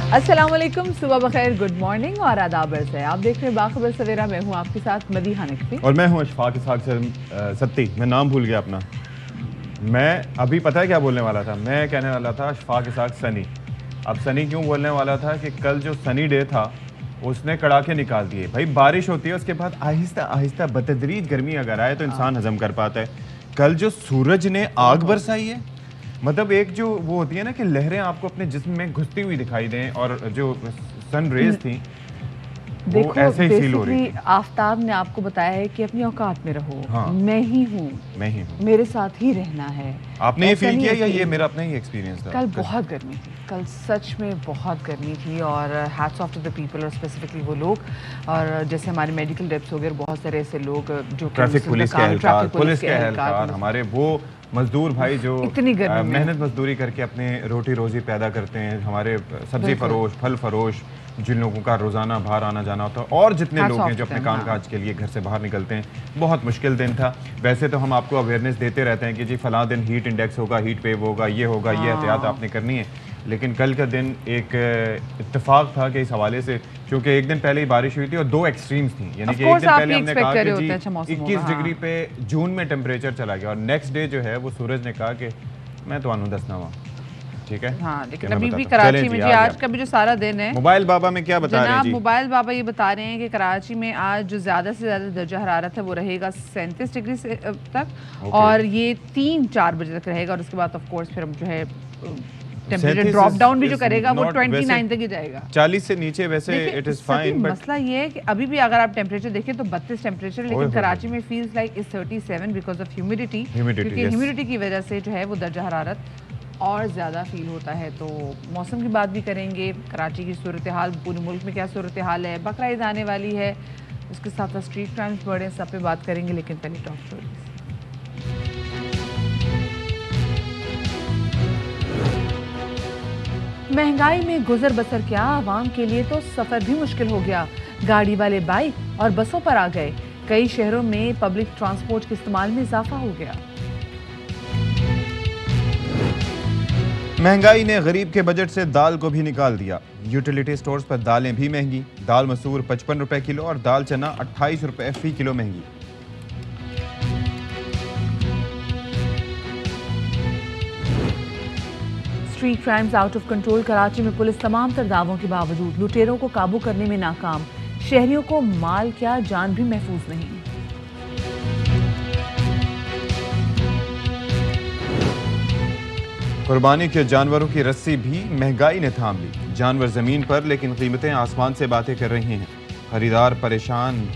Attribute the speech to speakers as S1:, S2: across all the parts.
S1: अस्सलाम वालेकुम, सुबह बखैर, गुड मॉर्निंग और आदाब है। आप देख रहे हैं बाखबर सवेरा। मैं हूं आपके साथ मदीहा नकवी
S2: और मैं हूं अशफाक इसाक सत्ती। मैं नाम भूल गया अपना। मैं अभी पता है क्या बोलने वाला था? मैं कहने वाला था अशफाक इसाक सनी। अब सनी क्यों बोलने वाला था कि कल जो सनी डे था उसने कड़ाके निकाल दिए। भाई बारिश होती है, उसके बाद आहिस्ता आहिस्ता बतदरीज गर्मी अगर आए तो इंसान हजम कर पाता है। कल जो सूरज ने आग बरसाई है, मतलब एक जो वो होती है ना कि लहरें आपको अपने जिस्म में घुसती हुई दिखाई दें, और जो सन रेज थी वो
S1: देखो,
S2: ऐसे ही फील हो रही
S1: बेसिकली
S2: थी।
S1: आफ्ताब ने आपको बताया है कि अपनी औकात में रहो।
S2: हाँ।
S1: मैं ही हूँ,
S2: मैं ही हूँ।
S1: मेरे साथ ही रहना है।
S2: आपने ये
S1: ऐसा
S2: फील
S1: नहीं
S2: किया
S1: है
S2: या
S1: कि
S2: ये मेरा अपना ही एक्सपीरियंस था?
S1: कल बहुत गर्मी थी, कल सच में बहुत गर्मी थी। और hats off to the people, और स्पेसिफिकली वो लोग, और जैसे हमारे मेडिकल रेप्स वगैरह, बहुत सारे ऐसे लोग जो
S2: ट्रैफिक पुलिस के एहलकार, पुलिस के एहलकार,
S1: एहलकार,
S2: हमारे वो मजदूर भाई जो
S1: इतनी गर्मी में
S2: मेहनत मजदूरी करके अपने रोटी रोजी पैदा करते हैं, हमारे सब्जी
S1: बिल्कुल।
S2: फरोश, फल फरोश, जिन लोगों का रोजाना बाहर आना जाना होता है, और जितने
S1: Hats
S2: लोग
S1: off
S2: हैं जो
S1: to
S2: अपने
S1: them,
S2: काम
S1: हाँ।
S2: काज के लिए घर से बाहर निकलते हैं। बहुत मुश्किल दिन था। वैसे तो हम आपको अवेयरनेस देते रहते हैं कि जी फलां दिन हीट इंडेक्स होगा, हीट वेव होगा, ये होगा, ये एहतियात आपने करनी है। लेकिन कल का दिन एक इत्तेफाक था कि इस हवाले से, क्योंकि एक दिन पहले ही बारिश हुई थी और दो एक्सट्रीम्स थी। यानी कि एक दिन पहले हमने कहा कि जी 21 डिग्री पे जून में टेम्परेचर चला गया, और नेक्स्ट डे जो है वो सूरज ने कहा कि मैं तो आनू दसना हुआ। ठीक है,
S1: हाँ, लेकिन
S2: मैं
S1: अभी भी
S2: बताता हूँ। चलें
S1: कराची
S2: जी,
S1: में
S2: आ
S1: जी
S2: गया।
S1: आज का भी जो सारा दिन है,
S2: मोबाइल बाबा में क्या बता रहे हैं
S1: जनाब
S2: जी?
S1: मोबाइल बाबा ये बता रहे हैं कि कराची में आज जो ज़्यादा से ज़्यादा दर्जा हरारत है वो रहेगा 37 डिग्री से तक, और ये 3-4 बजे तक रहेगा। और उसके बाद ऑफ कोर्स फिर हम जो है टेम्परेचर ड्रॉप डाउन भी जो करेगा वो 29 तक ही जाएगा।
S2: 40 से नीचे वैसे इट इज फाइन, बट
S1: मसला ये है कि अभी भी अगर आप टेम्परेचर देखें तो 32 टेम्परेचर, लेकिन कराची में feels like is 37 because of humidity, क्योंकि ह्यूमिडिटी की वजह से जो है वो दर्जा हरारत और ज़्यादा फील होता है। तो मौसम की बात भी करेंगे, कराची की सूरत हाल, पूरे मुल्क में क्या सूरत हाल है, बकरा ईद आने वाली है, उसके साथ साथ स्ट्रीट क्राइम्स बढ़े, सब पे बात करेंगे। लेकिन पहले टॉप स्टोरीज। महंगाई में गुजर बसर क्या, आवाम के लिए तो सफ़र भी मुश्किल हो गया। गाड़ी वाले बाइक और बसों पर आ गए। कई शहरों में पब्लिक ट्रांसपोर्ट के इस्तेमाल में इजाफा हो गया।
S2: महंगाई ने गरीब के बजट से दाल को भी निकाल दिया। यूटिलिटी स्टोर्स पर दालें भी महंगी। दाल मसूर 55 रुपए किलो और दाल चना 28 रुपए फी किलो महंगी।
S1: Street crimes out of control. Karachi में पुलिस तमाम तर दावों के बावजूद लुटेरों को काबू करने में नाकाम। शहरियों को माल क्या जान भी महफूज नहीं।
S2: कुर्बानी के जानवरों की रस्सी भी महंगाई ने थाम ली। जानवर जमीन पर, लेकिन कीमतें आसमान से बातें कर रही हैं। खरीदार परेशान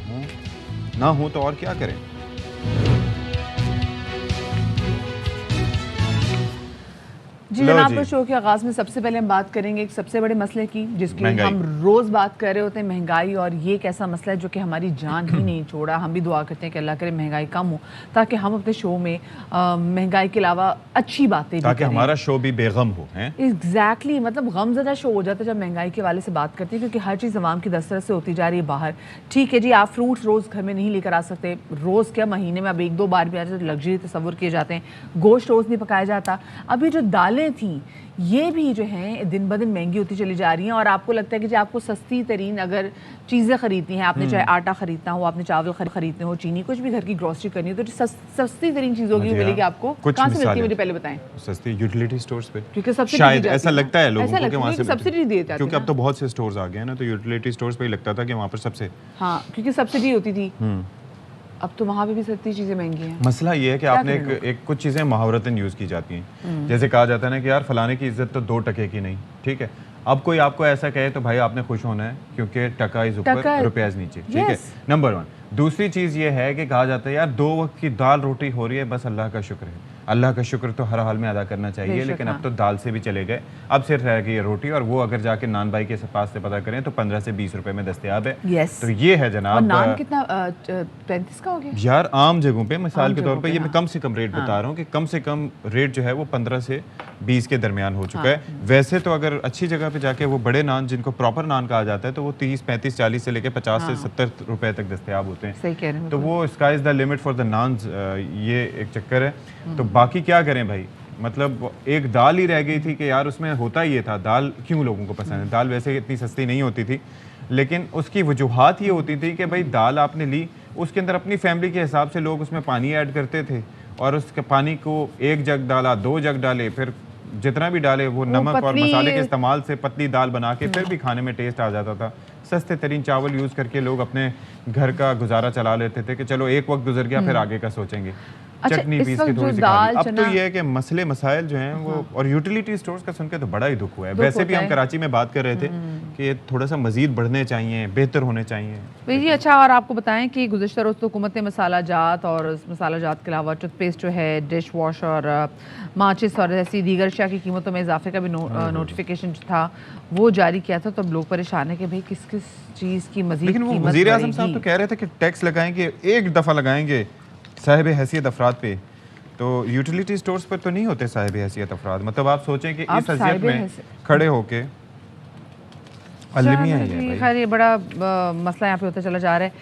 S2: ना हो तो और क्या करें।
S1: जी जनाब, तो शो के आगाज में सबसे पहले हम बात करेंगे एक सबसे बड़े मसले की, जिसकी हम रोज बात कर रहे होते हैं, महंगाई। और ये एक ऐसा मसला है जो कि हमारी जान ही नहीं छोड़ा। हम भी दुआ करते हैं कि अल्लाह करे महंगाई कम हो, ताकि हम अपने शो में महंगाई के अलावा अच्छी बातें भी
S2: ताकि हमारा शो भी बेगम हो।
S1: एग्जैक्टली, मतलब गमज़दा शो हो जाता है जब महंगाई के वाले से बात करती है, क्योंकि हर चीज़ अवाम की दस्तरस से होती जा रही है बाहर। ठीक है जी, आप फ्रूट्स रोज़ घर में नहीं लेकर आ सकते, रोज़ क्या महीने में अब 1-2 बार भी आ जाते, लग्जरी तस्वुर किए जाते हैं। गोश्त रोज़ नहीं पकाया जाता। अभी जो दालें थी ये भी जो हैं दिन ब दिन महंगी होती चली जा रही हैं। और आपको लगता है कि जो आपको सस्ती तरीन अगर चीज़ें खरीदनी हैं, आपने चाहे आटा खरीदना हो, आपने चावल खरीदने हो, चीनी, कुछ भी घर की ग्रोसरी करनी हो, तो सस्ती तरीन चीज़ों की मिलेगी आपको। कहाँ से मिलती है मुझे पहले बताएं?
S2: सस्ती यूटिलिटी स्टोर्स पे,
S1: क्योंकि सब्सिडी
S2: शायद ऐसा लगता है लोगों को कि वहाँ से
S1: सब्सिडी दी जाती है,
S2: क्योंकि अब तो बहुत से स्टोर्स आ गए हैं ना, तो यूटिलिटी स्टोर्स पे ही लगता था कि वहाँ पर सबसे,
S1: हाँ, क्योंकि सब्सिडी होती थी। अब तो वहाँ पे भी सस्ती चीज़ें महंगी हैं।
S2: मसला ये है कि आपने एक कुछ चीज़ें मुहावरतन यूज़ की जाती हैं। जैसे कहा जाता है ना कि यार फलाने की इज्जत तो 2 टके की नहीं। ठीक है, अब कोई आपको ऐसा कहे तो भाई आपने खुश होना है, क्योंकि टका इज ऊपर रुपयाज नीचे। ठीक है, नंबर 1। दूसरी चीज़ ये है कि कहा जाता है यार 2 वक्त की दाल रोटी हो रही है, बस अल्लाह का शुक्र है। अल्लाह का शुक्र तो हर हाल में अदा करना चाहिए, लेकिन अब तो दाल से भी चले गए, अब सिर्फ रह गई रोटी, और वो अगर जाके नान भाई के पास से पता करें तो 15 से 20 रुपए में दस्तयाब है। तो ये है जनाब।
S1: और नान कितना 35 का हो गया
S2: यार आम जगहों पे, मिसाल के तौर पे, ये मैं कम से कम रेट बता रहा हूँ कि कम से कम रेट जो है वो 15 से 20 के दरमियान हो चुका है। वैसे तो अगर अच्छी जगह पे जाके वो बड़े नान, जिनको प्रॉपर नान कहा जाता है, तो वो 30, 35, 40 से लेके 50 से 70 रुपए तक दस्तयाब होते हैं।
S1: सही कह रहे हैं।
S2: तो वो sky is the limit for the nuns, ये एक चक्कर है। तो बाकी क्या करें भाई, मतलब एक दाल ही रह गई थी कि यार उसमें होता ये था, दाल क्यों लोगों को पसंद है। दाल वैसे इतनी सस्ती नहीं होती थी, लेकिन उसकी वजूहात ये होती थी कि भाई दाल आपने ली, उसके अंदर अपनी फैमिली के हिसाब से लोग उसमें पानी ऐड करते थे और उसके पानी को 1 जग डाला, 2 जग डाले, फिर जितना भी डाले वो नमक और मसाले के इस्तेमाल से पतली दाल बना के फिर भी खाने में टेस्ट आ जाता था। सस्ते तरीन चावल यूज़ करके लोग अपने घर का गुजारा चला लेते थे कि चलो एक वक्त गुजर गया फिर आगे का सोचेंगे।
S1: अच्छा,
S2: चटनी
S1: इस
S2: पीस
S1: वक्त
S2: के थोड़ी
S1: जो
S2: सी खा ली।
S1: दाल
S2: अब तो ये है कि मसले मसाइल जो हैं वो और यूटिलिटी स्टोर्स का सुन के तो बड़ा ही दुख हुआ है। वैसे भी हम कराची में बात कर रहे थे कि ये थोड़ा सा मजीद बढ़ने चाहिए, बेहतर होने चाहिए।
S1: भाई जी अच्छा, और आपको बताएं कि गुज़श्ता रोज़ तो हुकूमत ने मसाला जात और उस मसाला जात के अलावा टूथपेस्ट जो है, डिश वॉश और माचिस और ऐसी दीगर अशिया की कीमतों में इजाफे का भी नोटिफिकेशन था वो जारी किया था। तो अब लोग परेशान है कि भाई किस किस चीज़ की मजीद
S2: लेकिन वो वज़ीर आज़म साहब तो कह रहे थे कि टैक्स लगाएंगे, एक दफ़ा लगाएंगे साहिब हैसियत अफराद पे, तो यूटिलिटी स्टोर्स पर तो नहीं होते साहिब हैसियत अफराद। मतलब आप सोचें कि इस हैसियत में खड़े होके अलमिया ही है भाई।
S1: खैर ये बड़ा मसला यहाँ पे होता चला जा रहा है।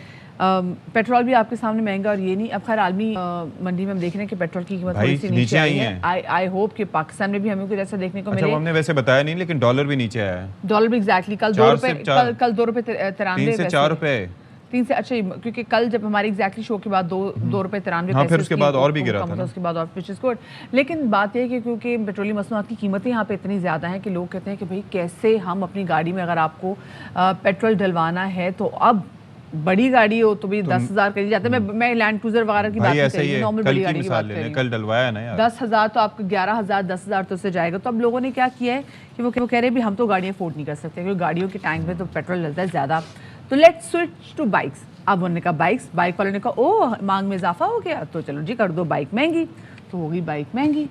S1: पेट्रोल भी आपके सामने महंगा, और ये नहीं, अब खैर आलमी मंडी में हम देख रहे हैं कि पेट्रोल की कीमत थोड़ी सी नीचे आई है। आई होप कि पाकिस्तान में भी हमें कुछ ऐसा देखने को मिले।
S2: हमने वैसे बताया नहीं, लेकिन डॉलर भी नीचे आया है।
S1: डॉलर भी एग्जैक्टली कल 2 रुपए, कल 2 रुपए 93
S2: 3 से 4 रुपए
S1: 3 से, अच्छा क्योंकि कल जब हमारी एग्जैक्टली शो के बाद 2 रुपए 93
S2: हाँ, फिर उसके बाद और भी गिरा था ना,
S1: उसके बाद और विच इज गुड। लेकिन बात यह है कि क्योंकि पेट्रोलियम मसनूआत की कीमतें यहाँ पे इतनी ज़्यादा हैं कि लोग कहते हैं कि भाई कैसे हम अपनी गाड़ी में, अगर आपको पेट्रोल डलवाना है तो अब बड़ी गाड़ी हो तो भी 10,000 करी जाता है। मैं लैंड क्रूजर वगैरह की बात नहीं कर रही हूं, नॉर्मल बड़ी गाड़ी की बात कर रही हूं।
S2: कल डलवाया ना यार,
S1: 10,000 तो आपको 11,000 10,000 तो उससे जाएगा। तो अब लोगों ने क्या किया है कि वो कह रहे हैं भी हम तो गाड़ियाँ अफोर्ड नहीं कर सकते क्योंकि गाड़ियों के टैंक में तो पेट्रोल डलता है ज़्यादा, तो लेट्स स्विच टू बाइक्स। अब उन्होंने कहा बाइक्स, बाइक वालों ने कहा ओह मांग में इजाफा हो गया तो चलो जी कर दो बाइक महंगी, तो होगी बाइक महंगी।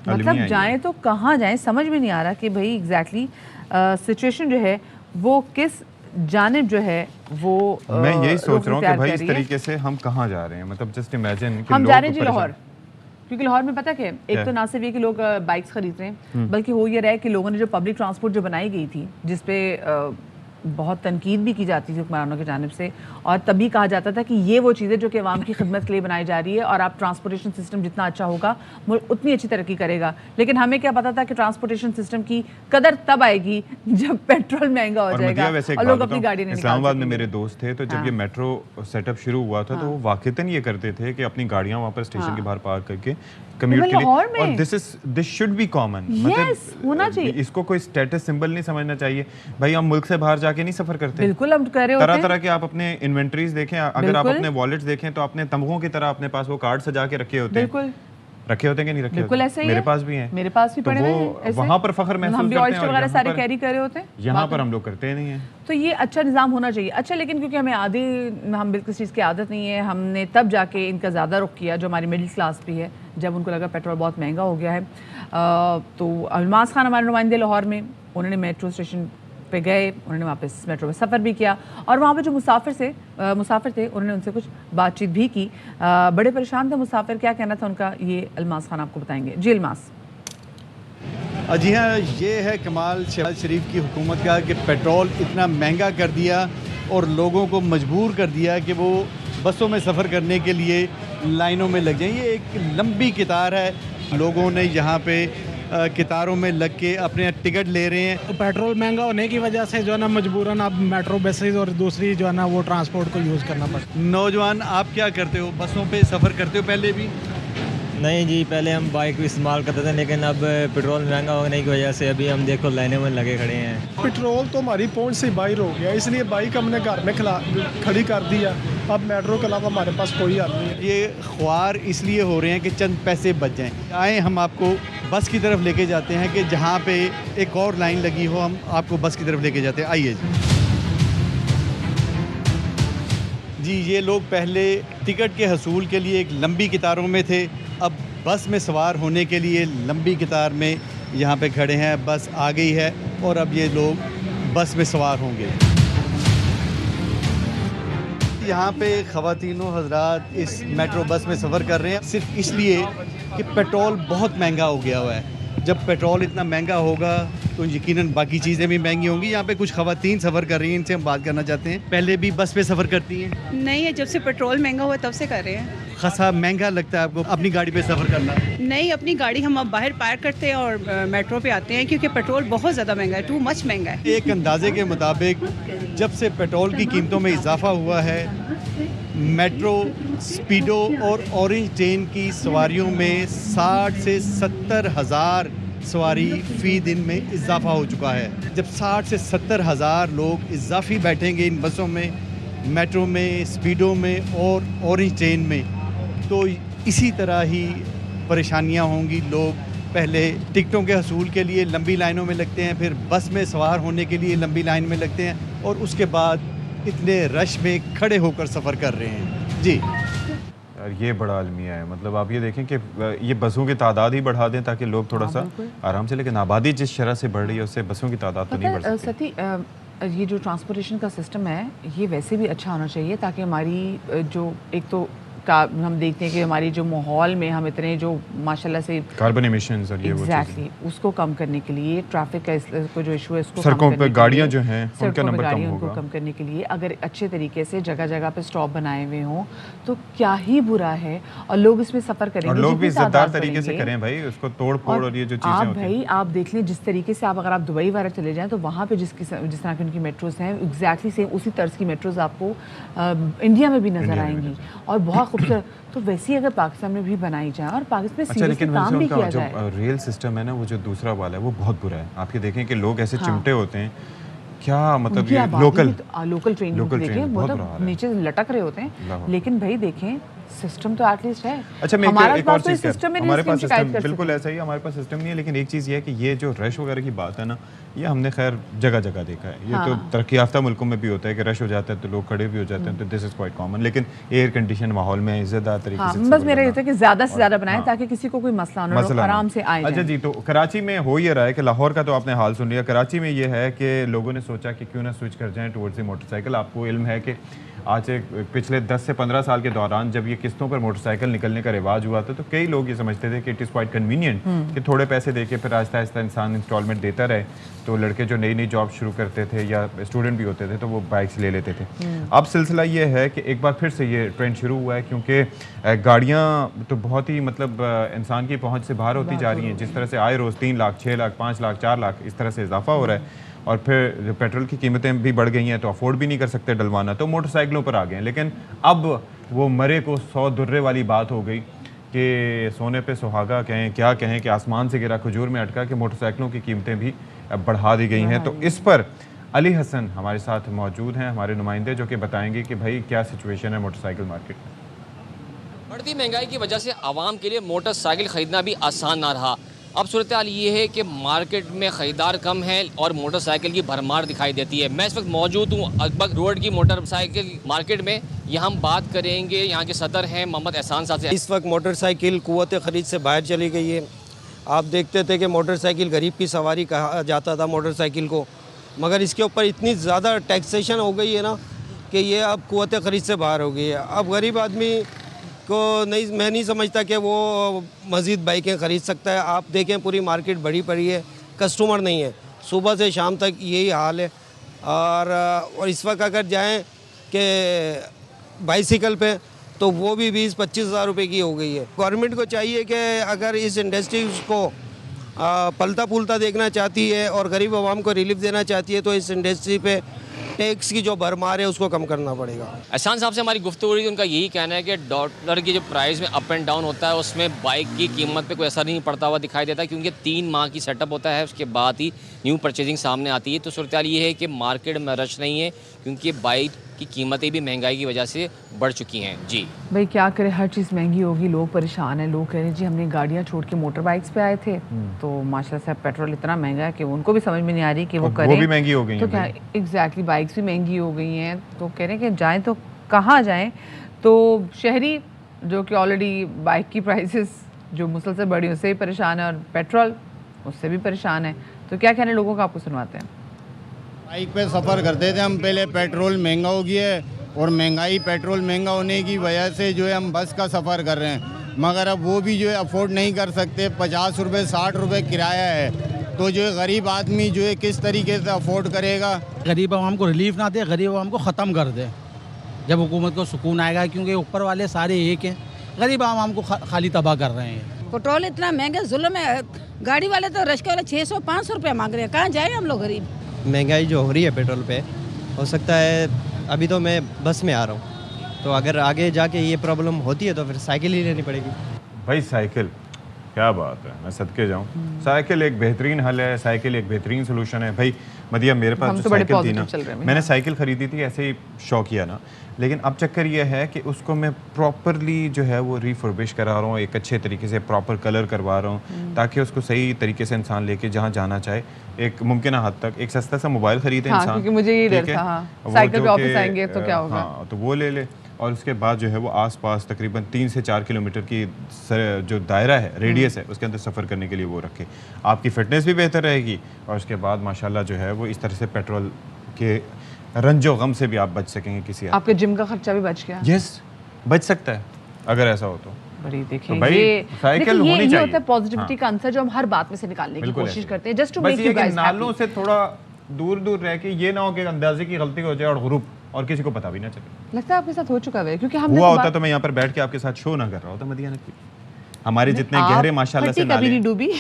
S1: मतलब जाएँ तो कहाँ जाएँ, समझ में नहीं आ रहा कि भाई एग्जैक्टली सिचुएशन जो है वो किस जानिब जो है वो
S2: मैं यही सोच रहा हूँ कि भाई इस तरीके से हम कहाँ जा रहे हैं। मतलब जस्ट इमेजिन कि
S1: हम जा रहे हैं जी लाहौर, क्योंकि लाहौर में पता क्या है, एक तो ना सिर्फ ये कि लोग बाइक्स खरीद रहे हैं, बल्कि हो ये रहा है कि लोगों ने जो पब्लिक ट्रांसपोर्ट जो बनाई गई थी जिसपे बहुत तनकीद भी की जाती थी हुक्मरानों की जानिब से, और तभी कहा जाता था कि ये वो चीज़ें जो कि अवाम की खिदमत के लिए बनाई जा रही है और आप ट्रांसपोर्टेशन सिस्टम जितना अच्छा होगा मुल्क उतनी अच्छी तरक्की करेगा। लेकिन हमें क्या पता था कि ट्रांसपोर्टेशन सिस्टम की कदर तब आएगी जब पेट्रोल महंगा हो जाएगा और लोग अपनी गाड़ी नहीं निकाल सकेंगे।
S2: इस्लामाबाद में मेरे दोस्त थे, तो जब ये मेट्रो सेटअप शुरू हुआ था तो वो वाकईतन ये करते थे कि अपनी गाड़ियाँ वहाँ पर स्टेशन के बाहर पार्क करके कम्यूट के लिए, और दिस शुड बी कॉमन, मतलब
S1: होना चाहिए।
S2: इसको कोई स्टेटस सिंबल नहीं समझना चाहिए। भाई हम मुल्क से बाहर जाके नहीं सफर करते,
S1: बिल्कुल हम कह रहे होते हैं।
S2: तरह तरह के आप अपने इन्वेंटरीज देखें, अगर आप अपने वॉलेट्स देखें तो अपने तमगों की तरह अपने पास वो कार्ड सजा के रखे होते हैं।
S1: बिल्कुल
S2: रखे होते हैं कि नहीं रखे
S1: बिल्कुल
S2: होते?
S1: ऐसे ही
S2: मेरे
S1: है।
S2: पास भी हैं,
S1: मेरे पास भी
S2: तो
S1: पड़े हुए हैं ऐसे।
S2: वहाँ पर फख्र महसूस
S1: हम भी
S2: करते
S1: ऑयस्टर
S2: हैं
S1: वगैरह
S2: और
S1: सारे कैरी कर रहे होते हैं,
S2: यहाँ पर हम लोग करते नहीं हैं।
S1: तो ये अच्छा निज़ाम होना चाहिए। अच्छा, लेकिन क्योंकि हमें हम बिल्कुल चीज़ की आदत नहीं है, हमने तब जाके इनका ज़्यादा रुख किया, जो हमारी मिडिल क्लास भी है, जब उनको लगा पेट्रोल बहुत महंगा हो गया है। तो अल्मास खान हमारे नुमाइंदे लाहौर में, उन्होंने मेट्रो स्टेशन पे गए, उन्होंने वहाँ पे मेट्रो में सफ़र भी किया और वहाँ पे जो मुसाफिर थे उन्होंने उनसे कुछ बातचीत भी की। बड़े परेशान थे मुसाफिर, क्या कहना था उनका ये अल्मास खान आपको बताएंगे। जी अल्मास।
S3: जी हाँ, ये है कमाल शहबाज शरीफ की हुकूमत का कि पेट्रोल इतना महंगा कर दिया और लोगों को मजबूर कर दिया कि वो बसों में सफ़र करने के लिए लाइनों में लग जाएं। ये एक लंबी कतार है, लोगों ने यहाँ पे कतारों में लग के अपने टिकट ले रहे हैं।
S4: तो पेट्रोल महंगा होने की वजह से जो है ना मजबूरन अब मेट्रो बसेज और दूसरी जो है ना वो ट्रांसपोर्ट को यूज़ करना पड़ता है।
S3: नौजवान आप क्या करते हो, बसों पे सफ़र करते हो पहले भी?
S5: नहीं जी, पहले हम बाइक इस्तेमाल करते थे, लेकिन अब पेट्रोल महंगा होने की वजह से अभी हम देखो लाइनों में लगे खड़े हैं।
S4: पेट्रोल तो हमारी पहुंच से बाहर हो गया, इसलिए बाइक हमने घर में खड़ी कर दी है। अब मेट्रो के अलावा हमारे पास कोई हल नहीं है।
S3: ये ख्वार इसलिए हो रहे हैं कि चंद पैसे बच जाएं। आए हम आपको बस की तरफ लेके जाते हैं कि जहाँ पे एक और लाइन लगी हो, हम आपको बस की तरफ लेके जाते हैं। आइए जी, ये लोग पहले टिकट के हसूल के लिए एक लंबी कतारों में थे, अब बस में सवार होने के लिए लंबी कतार में यहाँ पे खड़े हैं। बस आ गई है और अब ये लोग बस में सवार होंगे। यहाँ पे ख़वातीनो हज़रात इस मेट्रो बस में सफ़र कर रहे हैं सिर्फ इसलिए कि पेट्रोल बहुत महंगा हो गया हुआ है। जब पेट्रोल इतना महंगा होगा तो यकीनन बाकी चीज़ें भी महंगी होंगी। यहाँ पे कुछ ख़वातीन सफ़र कर रही हैं, इनसे हम बात करना चाहते हैं। पहले भी बस पे सफ़र करती हैं?
S6: नहीं है, जब से पेट्रोल महंगा हुआ तब से कर रहे हैं।
S3: खासा महंगा लगता है आपको अपनी गाड़ी पे सफ़र करना?
S6: नहीं, अपनी गाड़ी हम अब बाहर पार्क करते हैं और मेट्रो पे आते हैं क्योंकि पेट्रोल बहुत ज़्यादा महंगा है, टू मच महंगा है।
S3: एक अंदाजे के मुताबिक जब से पेट्रोल की कीमतों में इजाफा हुआ है, मेट्रो, स्पीडो और ऑरेंज ट्रेन की सवारियों में 60 से 70 हज़ार सवारी फ़ी दिन में इजाफा हो चुका है। जब 60 से 70 हज़ार लोग इजाफी बैठेंगे इन बसों में, मेट्रो में, स्पीडो में और ऑरेंज ट्रेन में, तो इसी तरह ही परेशानियां होंगी। लोग पहले टिकटों के हसूल के लिए लंबी लाइनों में लगते हैं, फिर बस में सवार होने के लिए लंबी लाइन में लगते हैं और उसके बाद इतने रश में खड़े होकर सफ़र कर रहे हैं। जी
S2: यार ये बड़ा अलमिया है। मतलब आप ये देखें कि ये बसों की तादाद ही बढ़ा दें ताकि लोग थोड़ा सा आराम से, लेकिन आबादी जिस शरह से बढ़ रही है उससे बसों की तादाद तो नहीं बढ़ सकती।
S1: सती, ये जो ट्रांसपोर्टेशन का सिस्टम है ये वैसे भी अच्छा होना चाहिए ताकि हमारी जो एक तो हम देखते हैं कि हमारी जो माहौल में हम इतने जो माशाल्लाह से
S2: कार्बन एमिशंस और ये वो
S1: एग्जैक्टली उसको कम करने के लिए, ट्रैफिक का इसको जो इशू है उसको
S2: सड़कों
S1: कम
S2: पे गाड़ियां जो हैं उनका नंबर कम
S1: गाड़ियों को
S2: होगा।
S1: कम करने के लिए अगर अच्छे तरीके से जगह जगह पे स्टॉप बनाए हुए हों तो क्या ही बुरा है, और लोग इसमें सफ़र करेंगे
S2: और लोग भी
S1: जितनी
S2: इज्जतदार
S1: तादाद
S2: तरीके से
S1: बढ़ेंगे।
S2: करें भाई, उसको तोड़ फोड़ और ये जो चीज़ें
S1: आप
S2: होती हैं।
S1: भाई आप देख लें जिस तरीके से आप अगर आप दुबई वगैरह चले जाएं तो वहाँ पे जिस तरह की उनकी मेट्रोज हैं एग्जैक्टली सेम उसी तर्ज की मेट्रोज आपको इंडिया में भी नजर आएंगी और बहुत खूबसूरत। तो वैसे ही अगर पाकिस्तान में भी बनाई जाए और पाकिस्तान में
S2: अच्छा,
S1: सीरियसली
S2: लेकिन
S1: काम भी
S2: उनका
S1: किया
S2: जो
S1: जाए।
S2: रेल सिस्टम है ना, वो जो दूसरा वाला है वो बहुत बुरा है। आप ये देखें कि लोग ऐसे चिमटे होते हैं, क्या मतलब
S1: उनकी
S2: ये
S1: आबादी
S2: लोकल
S1: भी तो- लोकल ट्रेन
S2: लोकल
S1: देखें
S2: ट्रेन बहुत बुरा
S1: मतलब
S2: हाल है।
S1: नीचे लटक रहे होते
S2: अल्लाह
S1: हैं, लेकिन भाई देखें सिस्टम तो एटलीस्ट है।
S2: अच्छा, मैं
S1: हमारा
S2: एक और
S1: पास कोई
S2: चीज़
S1: सिस्टम है
S2: हमारे पास
S1: शिकायत
S2: सिस्टम
S1: कर
S2: बिल्कुल
S1: सके।
S2: ऐसा ही हमारे पास सिस्टम नहीं है, लेकिन एक चीज़ ये है कि ये जो रश वगैरह की बात है ना, ये हमने खैर जगह जगह देखा है। ये तो तरक्की याफ्ता मुल्कों में भी होता है कि रश हो जाता है तो लोग खड़े भी हो जाते हैं, तो दिस इज़ क्वाइट कॉमन। लेकिन एयर कंडीशन माहौल में इज्जतदार तरीके
S1: हाँ,
S2: से
S1: बस मेरा ये होता है कि ज़्यादा से ज़्यादा बनाएं
S2: हाँ।
S1: ताकि किसी को कोई मसला ना हो,
S2: मसला
S1: आराम
S2: नहीं।
S1: से आए
S2: अच्छा
S1: जाएं।
S2: जी, तो कराची में हो ये रहा है कि लाहौर का तो आपने हाल सुन लिया, कराची में ये है कि लोगों ने सोचा कि क्यों ना स्विच कर जाएं टुवर्ड्स द मोटरसाइकिल। आपको इल्म है कि आज से पिछले 10 से 15 साल के दौरान जब ये किस्तों पर मोटरसाइकिल निकलने का रिवाज हुआ था तो कई लोग ये समझते थे कि इट इज़ क्वाइट कन्वीनियंट कि थोड़े पैसे दे के फिर आहिस्ता आहिस्ता इंसान इंस्टॉलमेंट देता रहे। तो लड़के जो नई नई जॉब शुरू करते थे या स्टूडेंट भी होते थे तो वो बाइक्स ले लेते थे। अब सिलसिला ये है कि एक बार फिर से ये ट्रेंड शुरू हुआ है, क्योंकि गाड़ियाँ तो बहुत ही मतलब इंसान की पहुँच से बाहर होती जा रही हैं। जिस तरह से आए रोज़ 3 लाख, 6 लाख, 5 लाख, 4 लाख इस तरह से इजाफा हो रहा है, और फिर जो पेट्रोल की कीमतें भी बढ़ गई हैं तो अफोर्ड भी नहीं कर सकते डलवाना, तो मोटरसाइकिलों पर आ गए हैं। लेकिन अब वो मरे को 100 दुर्रे वाली बात हो गई कि सोने पे सुहागा कहें क्या कहें कि आसमान से गिरा खजूर में अटका कि मोटरसाइकिलों की कीमतें भी बढ़ा दी गई हैं। तो इस पर अली हसन हमारे साथ मौजूद हैं, हमारे नुमाइंदे, जो कि बताएंगे कि भाई क्या सिचुएशन है मोटरसाइकिल मार्केट में।
S7: बढ़ती महंगाई की वजह से आवाम के लिए मोटरसाइकिल ख़रीदना भी आसान ना रहा। अब सूरत हाल ये है कि मार्केट में ख़रीदार कम है और मोटरसाइकिल की भरमार दिखाई देती है। मैं इस वक्त मौजूद हूँ अकबर रोड की मोटरसाइकिल मार्केट में। यहाँ हम बात करेंगे यहाँ के सदर हैं मोहम्मद एहसान साहब से।
S8: इस वक्त मोटरसाइकिल क़ुव्वत ख़रीद से बाहर चली गई है। आप देखते थे कि मोटरसाइकिल गरीब की सवारी कहा जाता था मोटरसाइकिल को, मगर इसके ऊपर इतनी ज़्यादा टैक्सेशन हो गई है ना कि ये अब क़ुव्वत ख़रीद से बाहर हो गई है। अब गरीब आदमी को मैं नहीं समझता कि वो मज़ीद बाइकें ख़रीद सकता है। आप देखें पूरी मार्केट बड़ी पड़ी है, कस्टमर नहीं है, सुबह से शाम तक यही हाल है। और इस वक्त अगर जाएं कि बाइसिकल पे तो वो भी 20-25 हज़ार रुपये की हो गई है। गवर्नमेंट को चाहिए कि अगर इस इंडस्ट्री को पलता पुलता देखना चाहती है और गरीब आवाम को रिलीफ देना चाहती है तो इस इंडस्ट्री पे टैक्स की जो भरमार है उसको कम करना पड़ेगा।
S7: एहसान साहब से हमारी गुफ्तगू हुई, उनका यही कहना है कि डॉलर की जो प्राइस में अप एंड डाउन होता है उसमें बाइक की कीमत पे कोई असर नहीं पड़ता हुआ दिखाई देता, क्योंकि 3 माह की सेटअप होता है, उसके बाद ही न्यू परचेजिंग सामने आती है। तो सूरत हाल ये है कि मार्केट में रश नहीं है क्योंकि बाइक की कीमतें भी महंगाई की वजह से बढ़ चुकी हैं। जी
S1: भाई क्या करें, हर चीज़ महंगी होगी, लोग परेशान हैं। लोग कह रहे हैं जी हमने गाड़ियाँ छोड़ के मोटर बाइक्स पे आए थे तो माशाल्लाह से पेट्रोल इतना महंगा है कि उनको भी समझ में नहीं आ रही कि वो करें।
S2: वो भी महंगी हो गई
S1: तो
S2: हैं
S1: क्या एग्जैक्टली बाइक्स भी महंगी हो गई हैं, तो कह रहे हैं कि जाएँ तो कहाँ जाएँ। तो शहरी जो कि ऑलरेडी बाइक की प्राइसेस जो मुसलसल बढ़ी उससे भी परेशान है और पेट्रोल उससे भी परेशान है। तो क्या कहने लोगों का आपको सुनवाते हैं।
S9: बाइक पे सफ़र करते थे हम पहले, पेट्रोल महंगा हो गया है और महंगाई पेट्रोल महंगा होने की वजह से जो है हम बस का सफ़र कर रहे हैं, मगर अब वो भी जो है अफोर्ड नहीं कर सकते। 50 रुपये 60 रुपये किराया है, तो जो है गरीब आदमी जो है किस तरीके से अफोर्ड करेगा।
S10: गरीब आवाम को रिलीफ ना दे, गरीब आवाम को ख़त्म कर दे, जब हुकूमत को सुकून आएगा, क्योंकि ऊपर वाले सारे एक हैं। गरीब आवाम को खाली तबाह कर रहे हैं।
S11: पेट्रोल इतना महंगा जुल्म है, गाड़ी वाले तो रिक्शा वाले 600-500 रुपये मांग रहे हैं, कहाँ जाए हम लोग गरीब।
S12: महंगाई जो हो रही है पेट्रोल पे, हो सकता है अभी तो मैं बस में आ रहा हूँ, तो अगर आगे जाके ये प्रॉब्लम होती है तो फिर साइकिल ही लेनी पड़ेगी।
S2: भाई साइकिल, क्या बात है, मैं सदके जाऊँ। साइकिल एक बेहतरीन हल है, साइकिल एक बेहतरीन सोल्यूशन है। भाई मदिया, मेरे पास जो साइकिल थी ना, मैंने साइकिल ख़रीदी थी ऐसे ही शौकिया ना, लेकिन अब चक्कर ये है कि उसको मैं प्रॉपरली जो है वो रिफर्बिश करा रहा हूँ, एक अच्छे तरीके से प्रॉपर कलर करवा रहा हूँ, ताकि उसको सही तरीके से इंसान लेके जहाँ जाना चाहे, एक मुमकिन हद तक एक सस्ता सा मोबाइल खरीदे इंसान।
S1: क्योंकि मुझे ये डर था, साइकिल पे ऑफिस आएंगे तो क्या होगा।
S2: हाँ, तो वो ले ले, और उसके बाद जो है वो आसपास तकरीबन 3 से 4 किलोमीटर की जो दायरा है, रेडियस है, उसके अंदर सफ़र करने के लिए वो रखे। आपकी फ़िटनेस भी बेहतर रहेगी, और उसके बाद माशाल्लाह जो है वो इस तरह से पेट्रोल के रंजो गम से भी आप बच सकेंगे। किसी
S1: आपके जिम का खर्चा भी बच गया।
S2: यस, बच सकता है अगर ऐसा हो तो।
S1: बड़ी देखिए,
S2: तो ये साइकिल होनी चाहिए।
S1: होता है पॉजिटिविटी का आंसर जो हम हर बात में से निकालने की कोशिश करते हैं, just to make you guys happy.
S2: नालों से थोड़ा दूर दूर रह के, ये ना हो कि अंदाजे की गलती हो जाए और ग्रुप और किसी को पता भी ना चले।
S1: लगता है आपके साथ हो चुका है, क्योंकि हम
S2: हुआ होता तो मैं यहाँ पर बैठ के आपके साथ शो ना कर रहा होता मदिया नकवी। हमारे जितने गहरे माशाल्लाह से नाले,
S1: कभी नहीं डूबी।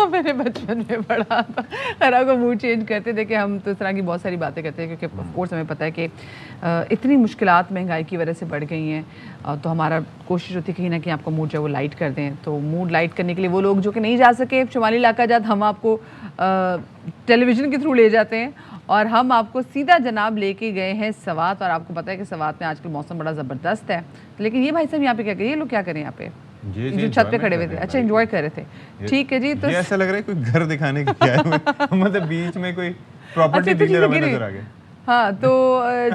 S1: मैंने बचपन में पढ़ा था, हरा को मूड चेंज करते थे कि हम तो इस तरह की बहुत सारी बातें करते हैं, क्योंकि ऑफ कोर्स हमें पता है कि इतनी मुश्किलात महंगाई की वजह से बढ़ गई हैं, तो हमारा कोशिश होती है कहीं ना कहीं आपको मूड जो है वो लाइट कर दें। तो मूड लाइट करने के लिए वो लोग जो कि नहीं जा सके शुमाली इलाका जात, हम आपको टेलीविज़न के थ्रू ले जाते हैं, और हम आपको सीधा जनाब लेके गए हैं सवात। और आपको पता है कि सवात में आजकल मौसम बड़ा ज़बरदस्त है, लेकिन ये भाई साहब यहाँ पे क्या करें, ये लोग क्या करें यहाँ पे, जो छत पे खड़े हुए थे। अच्छा, एंजॉय कर रहे थे, ठीक है जी। तो
S2: ऐसा लग रहा है कोई घर दिखाने के लिए आए हुए, मतलब बीच में कोई प्रॉपर्टी डीलर हमें नजर आ गया।
S1: हाँ, तो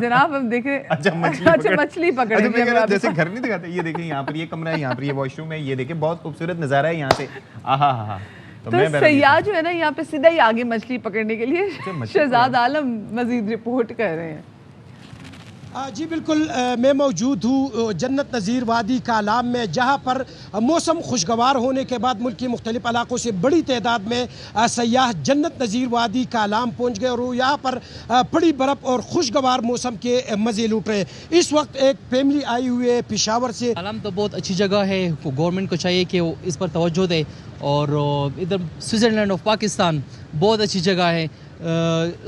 S1: जनाब हम देख रहे हैं।
S2: अच्छा, मछली पकड़ जैसे घर नहीं दिखाते, ये देखिए यहाँ पर ये कमरा है, यहाँ पर ये वॉशरूम है, ये देखिए बहुत खूबसूरत नज़ारा है यहाँ से, आहा हा।
S1: तो सयाह जो है ना यहाँ पे सीधा ही आगे मछली पकड़ने के लिए शहजाद आलम मजीद रिपोर्ट कर रहे हैं।
S10: जी बिल्कुल, मैं मौजूद हूँ जन्नत नज़ीर वादी कालाम में, जहाँ पर मौसम खुशगवार होने के बाद मुल्क के मुख्तलिफ इलाकों से बड़ी तादाद में सयाह जन्नत नज़ीर वादी कालाम पहुँच गए, और वो यहाँ पर बड़ी बर्फ़ और खुशगवार मौसम के मज़े लूट रहे। इस वक्त एक फैमिली आई हुई है पेशावर से।
S13: कालाम तो बहुत अच्छी जगह है, गवर्नमेंट को चाहिए कि वो इस पर तवज्जो दे, और इधर स्विट्ज़रलैंड ऑफ पाकिस्तान बहुत अच्छी जगह है,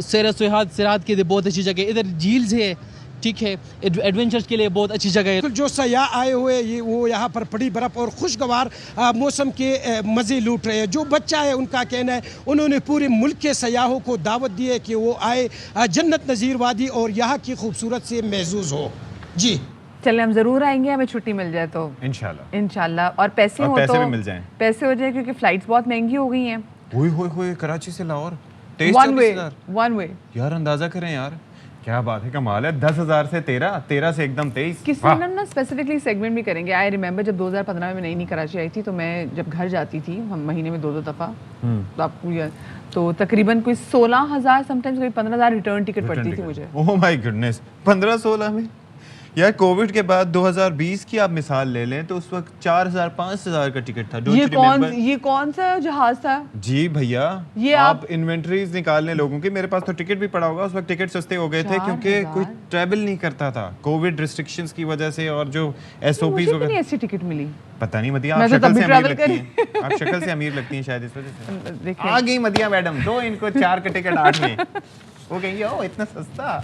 S13: सैरात के लिए बहुत अच्छी जगह, इधर झील्स है, ठीक है, एडवेंचर्स के लिए बहुत अच्छी जगह है।
S10: जो सयाह आए हुए ये वो यहाँ पर बड़ी बर्फ़ और खुशगवार मौसम के मज़े लूट रहे हैं। जो बच्चा है उनका कहना है उन्होंने पूरे मुल्क के सयाहों को दावत दी है कि वो आए जन्नत नज़ीर वादी और यहाँ की खूबसूरत से महसूस हो। जी
S1: चले, हम जरूर आएंगे, हमें छुट्टी मिल जाए तो इंशाल्लाह, और पैसे हो तो
S2: भी मिल जाएं।
S1: पैसे हो जाए, क्योंकि फ्लाइट्स बहुत महंगी हो गई हैं।
S2: ओए कराची से लाहौर
S1: वन वे
S2: यार, अंदाजा करें यार, क्या बात है, कमाल है। 10,000 से 13 से एकदम 23।
S1: किसी ना स्पेसिफिकली सेगमेंट भी करेंगे। आई रिमेंबर जब 2015 में नई कराची आई थी, तो मैं जब घर जाती थी, हम महीने में 2-2 दफ़ा, तो आपको तो तकरीबन कोई 16,000 समटाइम्स कोई 15,000 रिटर्न टिकट पड़ती थी मुझे।
S2: ओह माय गुडनेस, 15-16 में। यार कोविड के बाद 2020 की आप मिसाल ले लें तो उस वक्त 4,000-5,000 का टिकट था।
S1: ये कौन सा जहाज था
S2: जी भैया?
S1: ये
S2: आप इन्वेंटरीज निकालने लोगों की, मेरे पास तो टिकट भी पड़ा होगा। उस वक्त टिकट सस्ते हो गए थे क्योंकि कोई ट्रैवल नहीं करता था कोविड रिस्ट्रिक्शंस की वजह से, और जो SOPs वगैरह।
S1: ऐसी टिकट मिली
S2: पता नहीं मदिया, आप शक्ल से अमीर लगती हैं, आप शक्ल से अमीर लगती हैं शायद इस वजह से। आ गई मदिया मैडम, दो इनको 4 का टिकट 8 में, वो कहेंगे ओ इतना सस्ता।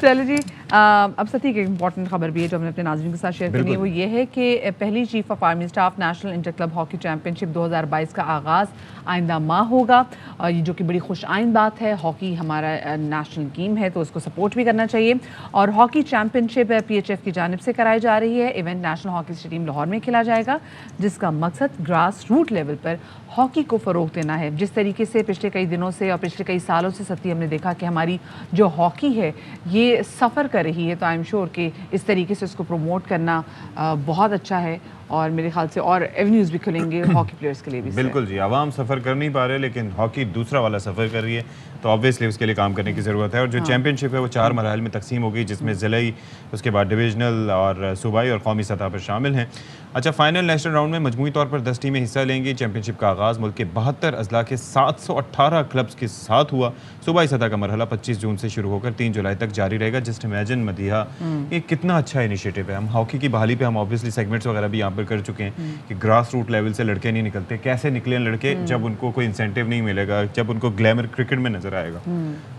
S1: चलो जी, अब साथ ही एक इम्पॉर्टेंट खबर भी है जो हमने अपने नाज़रीन के साथ शेयर करनी है, वो ये है कि पहली chief of army staff national inter club hockey championship 2022 का आगाज़ आइंदा माह होगा, और ये जो कि बड़ी खुश आइंद बात है। हॉकी हमारा नेशनल गेम है तो उसको सपोर्ट भी करना चाहिए, और हॉकी चैम्पियनशिप PHF की जानिब से कराई जा रही है। Event national hockey stadium Lahore में खेला जाएगा, जिसका मकसद ग्रास रूट लेवल पर हॉकी को फ़रोग देना है। जिस तरीके से पिछले कई दिनों से और पिछले कई सालों से सती हमने देखा कि हमारी जो हॉकी है ये सफ़र कर रही है, तो आई एम श्योर कि इस तरीके से उसको प्रमोट करना बहुत अच्छा है। और मेरे ख्याल से और एवेन्यूज़ भी खुलेंगे हॉकी प्लेयर्स के लिए भी।
S2: बिल्कुल जी, आवाम सफ़र कर नहीं पा रहे लेकिन हॉकी दूसरा वाला सफ़र कर रही है, तो ऑब्वियसली उसके लिए काम करने की ज़रूरत है। और जो चैम्पियनशिप है वो 4 मराहल में तकसीम हो गई, जिसमें ज़िलाई, उसके बाद डिविजनल और सूबाई और कौमी सतह पर शामिल हैं। अच्छा, फाइनल नेशनल राउंड में मजमूई तौर पर 10 टीमें हिस्सा लेंगी। चैम्पियनशिप का आगाज़ मुल्क के 72 अजला के 718 क्लब्स के साथ हुआ। सूबाई सतह का मरहला 25 जून से शुरू होकर 3 जुलाई तक जारी रहेगा। जस्ट इमेजिन मदीहा, ये कितना अच्छा इनिशिएटिव है। हम हॉकी की बहाली पे हम ऑब्वियसली सेगमेंट्स वगैरह भी यहाँ पर कर चुके हैं कि ग्रास रूट लेवल से लड़के नहीं निकलते, कैसे निकले लड़के जब उनको कोई इंसेंटिव नहीं मिलेगा, जब उनको ग्लैमर क्रिकेट में नजर आएगा।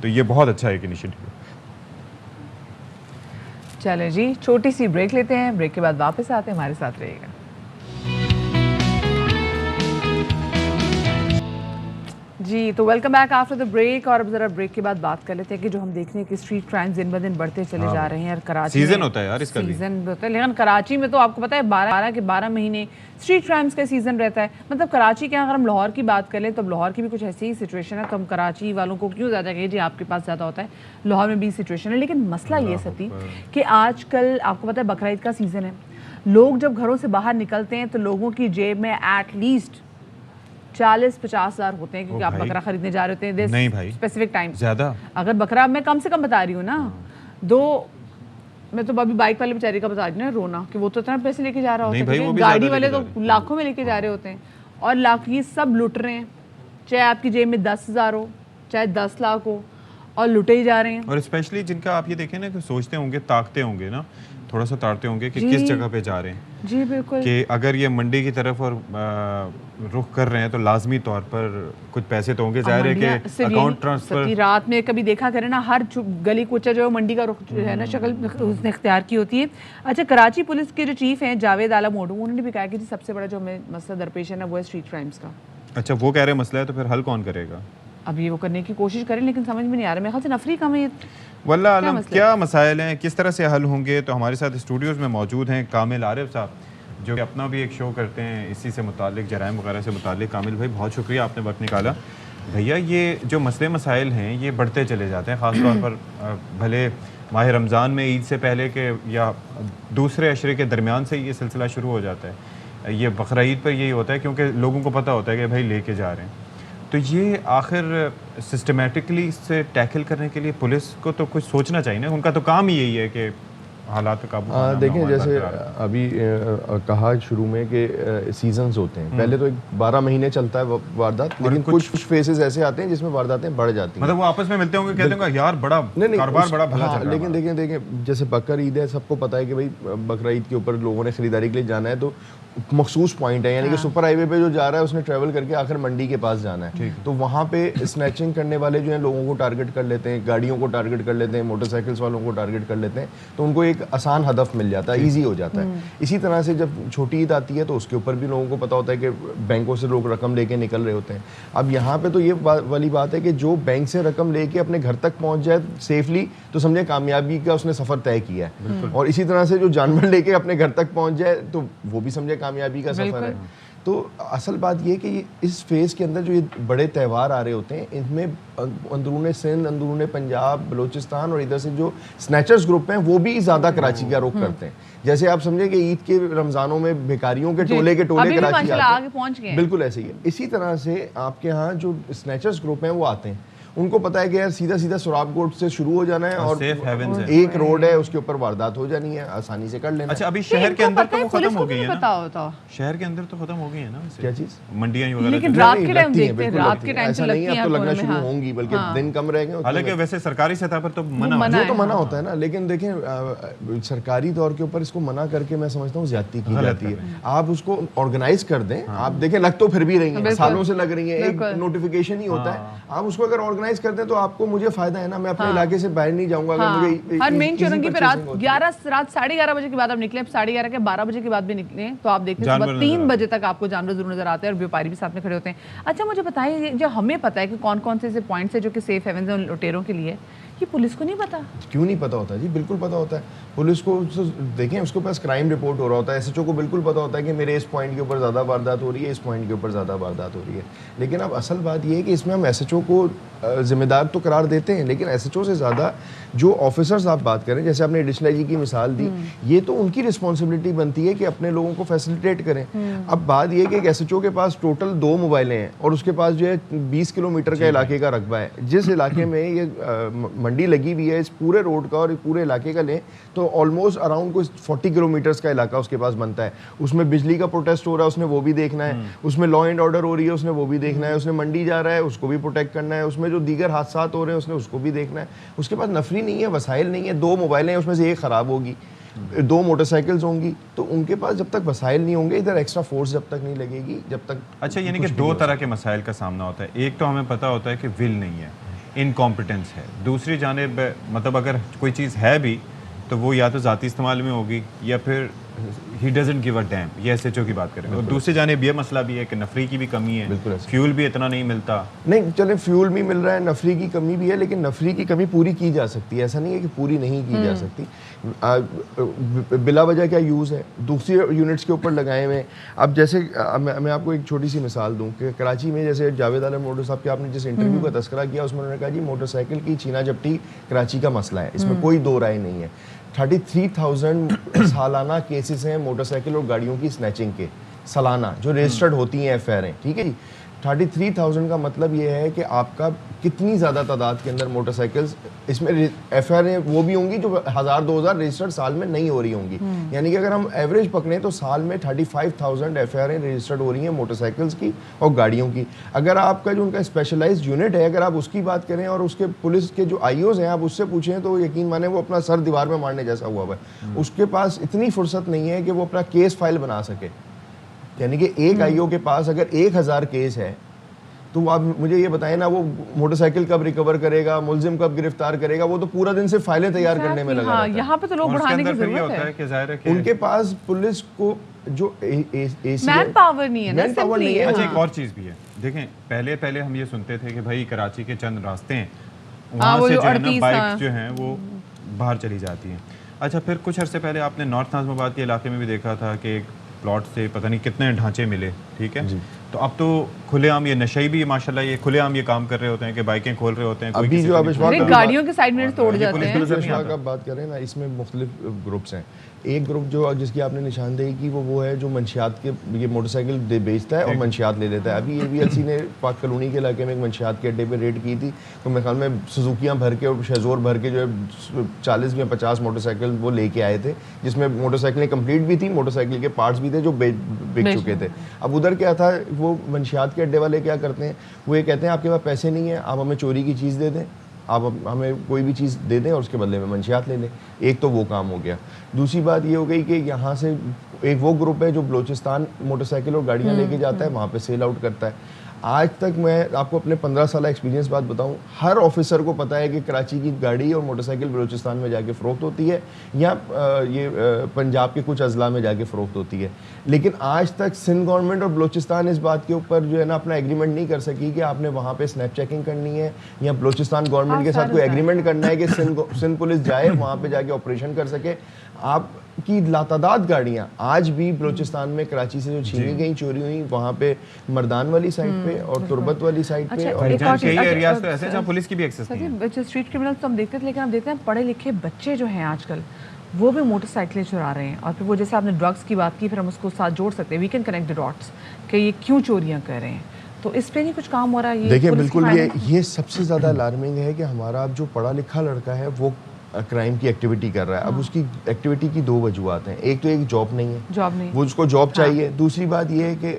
S2: तो ये बहुत अच्छा एक इनिशिएटिव है।
S1: चलें जी, छोटी सी ब्रेक लेते हैं, ब्रेक के बाद वापस आते हैं, हमारे साथ रहिएगा। जी, तो welcome back after the break. और अब जरा ब्रेक के बाद बात कर लेते हैं कि जो हम देख रहे हैं कि स्ट्रीट क्राइम्स दिन ब दिन बढ़ते चले जा रहे हैं। और कराची
S2: सीजन होता है यार इसका भी,
S1: सीजन होता है, लेकिन कराची में तो आपको पता है 12 के 12 महीने स्ट्रीट क्राइम्स का सीजन रहता है। मतलब कराची के, अगर हम लाहौर की बात करें तो लाहौर की भी कुछ ऐसी ही सिचुएशन है, तो हम कराची वालों को क्यों ज़्यादा कहें जी आपके पास ज़्यादा होता है, लाहौर में भी सिचुएशन है। लेकिन मसला ये सती कि आजकल आपको पता है बकरा ईद का सीज़न है, लोग जब घरों से बाहर निकलते हैं तो लोगों की जेब में एटलीस्ट 40-50 हज़ार होते हैं, क्योंकि आप बकरा खरीदने जा रहे होते हैं।
S2: नहीं भाई,
S1: स्पेसिफिक टाइम
S2: ज़्यादा।
S1: अगर बकरा, मैं कम से कम बता रही हूँ ना, मैं तो अभी बाइक वाले बेचारे का बता रही हूँ ना, रोना कि वो तो इतना पैसे लेके जा रहा होता है, गाड़ी वाले तो लाखों में लेके जा रहे होते हैं, और लाख ये सब लुट रहे हैं। चाहे आपकी जेब में 10,000 हो, चाहे 10 लाख हो, और लुटे ही जा रहे हैं।
S2: और स्पेशली जिनका आप ये देखें ना कि सोचते होंगे, ताकते होंगे ना, थोड़ा सा ताड़ते होंगे कि किस जगह पे जा रहे हैं।
S1: जी बिल्कुल, कि
S2: अगर ये मंडी की तरफ और रुख कर रहे हैं तो लाजमी तौर पर कुछ पैसे तो होंगे, जाहिर है कि अकाउंट ट्रांसफर।
S1: रात में कभी देखा करें ना, हर गली कूचा जो है मंडी का रुख है ना, शक्ल उसने इख्तियार की होती है। अच्छा, कराची पुलिस के जो चीफ हैं जावेद आला मोटू, उन्होंने भी कहा कि सबसे बड़ा जो हमें मसला दरपेश है ना वो है स्ट्रीट क्राइम्स का।
S2: अच्छा, वो कह रहे हैं मसला है, तो फिर हल कौन करेगा?
S1: अब ये वो करने की कोशिश करें, लेकिन समझ में नहीं आ रहा। मेरे ख्याल से नफरी कम है।
S2: वल्लाह आलम क्या मसाइल हैं, किस तरह से हल होंगे। तो हमारे साथ स्टूडियोज़ में मौजूद हैं कामिल आरिफ साहब, जो कि अपना भी एक शो करते हैं इसी से मुतालिक, जराइम वगैरह से मुतालिक। कामिल भाई, बहुत शुक्रिया आपने वक्त निकाला। भैया, ये जो मसले मसाइल हैं ये बढ़ते चले जाते हैं, ख़ास तौर पर भले माह रमज़ान में ईद से पहले के या दूसरे अशरे के दरमियान से ये सिलसिला शुरू हो जाता है। ये बकरा ईद पर यही होता है, क्योंकि लोगों को पता होता है कि भाई लेके जा रहे हैं। तो ये आखिर सिस्टमेटिकली इससे टैकल करने के लिए पुलिस को तो कुछ सोचना चाहिए ना, उनका तो काम ही यही है कि हालात पे काबू पाना।
S14: देखें, जैसे अभी कहा शुरू में कि सीजन्स होते हैं, पहले तो 12 महीने चलता है वारदात, लेकिन कुछ फेसेस ऐसे आते हैं जिसमें वारदातें बढ़ जाती हैं।
S2: मतलब वो आपस में मिलते होंगे, कहते होंगे यार बड़ा कारोबार बड़ा भला चल रहा है।
S14: लेकिन देखें जैसे बकर ईद है, सबको पता है कि भाई बकर ईद के ऊपर लोगों ने खरीदारी के लिए जाना है, तो मखसूस पॉइंट है, यानी कि सुपर हाईवे पे जो जा रहा है उसने ट्रैवल करके आखिर मंडी के पास जाना है, तो वहाँ पे स्नैचिंग करने वाले जो हैं लोगों को टारगेट कर लेते हैं, गाड़ियों को टारगेट कर लेते हैं, मोटरसाइकिल्स वालों को टारगेट कर लेते हैं, तो उनको एक आसान हदफ मिल जाता है, ईजी हो जाता है। इसी तरह से जब छोटी ईद आती है तो उसके ऊपर भी लोगों को पता होता है कि बैंकों से लोग रकम लेके निकल रहे होते हैं। अब यहाँ पे तो ये वाली बात है कि जो बैंक से रकम लेके अपने घर तक पहुँच जाए सेफली, तो समझे कामयाबी का उसने सफ़र तय किया है। और इसी तरह से जो जानवर लेके अपने घर तक पहुँच जाए तो वो भी समझे कामयाबी का सफ़र है। तो असल बात ये कि इस फेज़ के अंदर जो ये बड़े त्यौहार आ रहे होते हैं, इनमें अंदरूने सिंध, अंदरूने पंजाब, बलूचिस्तान और इधर से जो स्नैचर्स ग्रुप हैं वो भी ज़्यादा कराची का रुख करते हैं। जैसे आप समझे कि ईद के रमज़ानों में भिखारियों के टोले कराची आते हैं, बिल्कुल ऐसे ही है। इसी तरह से आपके यहाँ जो स्नैचर्स ग्रुप हैं वो आते हैं, उनको पता है कि यार सीधा सीधा सुराब कोट से शुरू हो जाना है और एक रोड है उसके ऊपर वारदात हो जानी है, आसानी से कर लेना।
S2: अच्छा, अभी शहर के अंदर तो वो खत्म हो गई है ना, शहर के अंदर तो खत्म हो गई है ना क्या चीज, मंडियां वगैरह,
S1: लेकिन रात के टाइम देखते हैं, रात के टाइम
S14: ऐसा नहीं है, अब तो लगना शुरू होंगी, बल्कि दिन कम रह गए।
S2: हालांकि वैसे सरकारी सतह पर तो मना
S14: होता है ना, लेकिन देखें सरकारी तौर के ऊपर इसको मना करके मैं समझता हूँ ज्यादती की जाती है। आप उसको ऑर्गेनाइज कर दें, आप देखें लग तो फिर भी रही है, सालों से लग रही है, एक नोटिफिकेशन ही होता है, आप उसको अगर ऑर्गेनाइज कर दें तो आपको मुझे फायदा है ना, मैं अपने इलाके से बाहर नहीं जाऊंगा। अगर मुझे
S1: हर मेन चौरंगी पे रात 11:30 बजे के बाद आप निकले, 11:30 के 12 बजे के बाद भी निकले तो आप देखते हैं सुबह 3 बजे तक आपको जानवर जरूर नजर आते हैं और व्यापारी भी साथ में खड़े होते हैं। अच्छा, मुझे बताइए, जो हमें पता है कि कौन कौन से ऐसे पॉइंट्स है जो कि सेफ हेवन है उन लुटेरों के लिए, ये पुलिस को नहीं पता?
S14: क्यों नहीं पता होता जी, बिल्कुल पता होता है पुलिस को। देखें उसके पास क्राइम रिपोर्ट हो रहा होता है, एसएचओ को बिल्कुल पता होता है कि मेरे इस पॉइंट के ऊपर ज़्यादा वारदात हो रही है, इस पॉइंट के ऊपर ज़्यादा वारदात हो रही है। लेकिन अब असल बात ये है कि इसमें हम एसएचओ को जिम्मेदार तो करार देते हैं, लेकिन एसएचओ से ज़्यादा जो ऑफिसर्स आप बात करें, जैसे आपने एडिशनल आईजी की मिसाल दी, ये तो उनकी रिस्पॉन्सिबिलिटी बनती है कि अपने लोगों को फैसिलिटेट करें। अब बात ये कि एक एसएचओ के पास टोटल 2 मोबाइलें हैं और उसके पास जो है 20 किलोमीटर का इलाके का रकबा है। जिस इलाके में ये मंडी लगी हुई है, इस पूरे रोड का और पूरे इलाके का लें तो ऑलमोस्ट अराउंड कुछ 40 किलोमीटर्स का इलाका उसके पास बनता है। उसमें बिजली का प्रोटेस्ट हो रहा है, उसने वो भी देखना है, उसमें लॉ एंड ऑर्डर हो रही है, उसने वो भी देखना है, उसने मंडी जा रहा है, उसको भी प्रोटेक्ट करना है, उसमें जो दीगर हादसात हो रहे हैं उसने उसको भी देखना है। उसके पास नफरी नहीं है, वसाइल नहीं है, 2 मोबाइलें हैं, उसमें से एक ख़राब होगी, 2 मोटरसाइकिल्स होंगी, तो उनके पास जब तक वसाइल नहीं होंगे, इधर एक्स्ट्रा फोर्स जब तक नहीं लगेगी, जब तक।
S2: अच्छा, यानी कि 2 तरह के मसाइल का सामना होता है। एक तो हमें पता होता है कि विल नहीं है, इनकॉम्पिटेंस है। दूसरी जानिब मतलब अगर कोई चीज़ है भी तो वो या तो ज़ाती इस्तेमाल में होगी या फिर he doesn't give a dam, ये एसएचओ की बात करें। और दूसरी जानिब ये मसला भी है कि नफरी की भी कमी है, फ्यूल भी इतना नहीं मिलता।
S14: नहीं चले, फ्यूल भी मिल रहा है, नफरी की कमी भी है, लेकिन नफरी की कमी पूरी की जा सकती है, ऐसा नहीं है कि पूरी नहीं की जा सकती। बिला वजह क्या यूज़ है, दूसरी यूनिट्स के ऊपर लगाए हुए। अब जैसे मैं आपको एक छोटी सी मिसाल दूँ कि कराची में जैसे जावेद आलम मोटो साहब के आपने जिस इंटरव्यू का तस्करा किया उसमें उन्होंने कहा जी मोटरसाइकिल की छीना झपटी कराची का मसला है, इसमें कोई 2 राय नहीं है। 33,000 सालाना केसेस हैं मोटरसाइकिल और गाड़ियों की स्नैचिंग के, सालाना जो रजिस्टर्ड होती हैं एफआईआर, ठीक है जी। 33,000 का मतलब ये है कि आपका कितनी ज़्यादा तादाद के अंदर मोटरसाइकिल्स इसमें एफआईआर वो भी होंगी जो 1000-2000 रजिस्टर्ड साल में नहीं हो रही होंगी। यानी कि अगर हम एवरेज पकड़ें तो साल में 35,000 एफआईआर रजिस्टर्ड हो रही हैं मोटरसाइकिल्स की और गाड़ियों की। अगर आपका जो उनका स्पेशलाइज्ड यूनिट है, अगर आप उसकी बात करें और उसके पुलिस के जो आईओज हैं आप उससे पूछें तो यकीन माने वो अपना सर दीवार में मारने जैसा हुआ है। उसके पास इतनी फुर्सत नहीं है कि वो अपना केस फाइल बना सके। यानी कि एक आईओ के पास अगर 1000 केस है तो आप मुझे ये बताएं ना, वो मोटरसाइकिल कब रिकवर करेगा, मुलजिम कब गिरफ्तार करेगा, वो तो पूरा दिन से फाइलें तैयार करने में लगा रहता है।
S1: यहाँ पे तो लोग बढ़ाने की जरूरत है
S2: कि ज़ाहिर है कि
S14: उनके पास पुलिस को जो
S1: मैन पावर नहीं है ना, सिंपली है।
S2: अच्छा, एक और चीज़ भी है, देखें पहले हम ये सुनते थे कि भाई कराची के चंद रास्ते हैं, वहाँ से जो है ना बाइक जो हैं वो बाहर चली जाती हैं। अच्छा, फिर कुछ अरसे पहले आपने नॉर्थ नाज़िमाबाद के इलाके में भी देखा था कि एक प्लॉट से पता नहीं कितने ढांचे मिले, ठीक है। तो अब तो खुलेआम ये नशे भी माशाल्लाह ये खुलेआम ये काम कर रहे होते हैं कि बाइकें खोल रहे होते हैं।
S14: अभी जो आप
S1: गाड़ियों के साइड मिरर तोड़ जाते हैं।
S14: आप बात करें ना, इसमें मुख्तलिफ ग्रुप्स हैं। एक ग्रुप जो जिसकी आपने निशानदेही की वो है जो मंशियात के ये मोटरसाइकिल बेचता है और मंशियात ले लेता है। अभी AVLC ने पाक कॉलोनी के इलाके में एक मंशियात के अड्डे पे रेड की थी, तो मेरे ख्याल में सुजुकियाँ भर के और शेजोर भर के जो है 40 या 50 मोटरसाइकिल वो लेके आए थे, जिसमें मोटरसाइकिलें कंप्लीट भी थी, मोटरसाइकिल के पार्ट्स भी थे जो बिक चुके थे। अब उधर क्या था, वो मंशियात के अड्डे वाले क्या करते हैं, वो ये कहते हैं आपके पास पैसे नहीं है, आप हमें चोरी की चीज़ दे दें, आप हमें कोई भी चीज़ दे दें और उसके बदले में मंशियात ले लें। एक तो वो काम हो गया। दूसरी बात ये हो गई कि यहाँ से एक वो ग्रुप है जो बलूचिस्तान मोटरसाइकिल और गाड़ियाँ लेके जाता है, वहाँ पे सेल आउट करता है। आज तक मैं आपको अपने 15 साल एक्सपीरियंस बात बताऊं, हर ऑफिसर को पता है कि कराची की गाड़ी और मोटरसाइकिल बलूचिस्तान में जाके फ़रोख्त होती है या पंजाब के कुछ अजला में जाके फ़रोख्त होती है। लेकिन आज तक सिंध गवर्नमेंट और बलूचिस्तान इस बात के ऊपर जो है ना अपना एग्रीमेंट नहीं कर सकी कि आपने वहाँ पे स्नैप चेकिंग करनी है या बलूचिस्तान गवर्नमेंट के साथ कोई एग्रीमेंट करना है कि सिंध पुलिस जाए वहाँ पर जाके ऑपरेशन कर सके। आपकी लातादाद गाड़ियाँ आज भी बलूचिस्तान में कराची से जो छीनी गई, चोरी हुई, वहाँ पे मर्दान वाली साइड पे और तुरबत वाली साइड पे और
S2: कई एरियाज तो ऐसे जहाँ पुलिस की भी एक्सेस नहीं है।
S1: स्ट्रीट क्रिमिनल्स तो हम देखते थे, लेकिन हम देखते हैं पढ़े लिखे बच्चे जो हैं आजकल वो भी मोटरसाइकिलें चुरा रहे हैं। और फिर वो जैसे आपने ड्रग्स की बात की, फिर हम उसको साथ जोड़ सकते हैं, we can connect the dots कि ये क्यों चोरियाँ कर रहे हैं। तो इस पे नहीं कुछ काम हो रहा है?
S14: देखिए बिल्कुल ये सबसे ज़्यादा अलार्मिंग है कि हमारा अब जो पढ़ा लिखा लड़का है वो क्राइम की एक्टिविटी कर रहा है। अब उसकी एक्टिविटी की 2 वजूहत हैं। एक तो एक जॉब नहीं है, वो उसको जॉब चाहिए। दूसरी बात ये है कि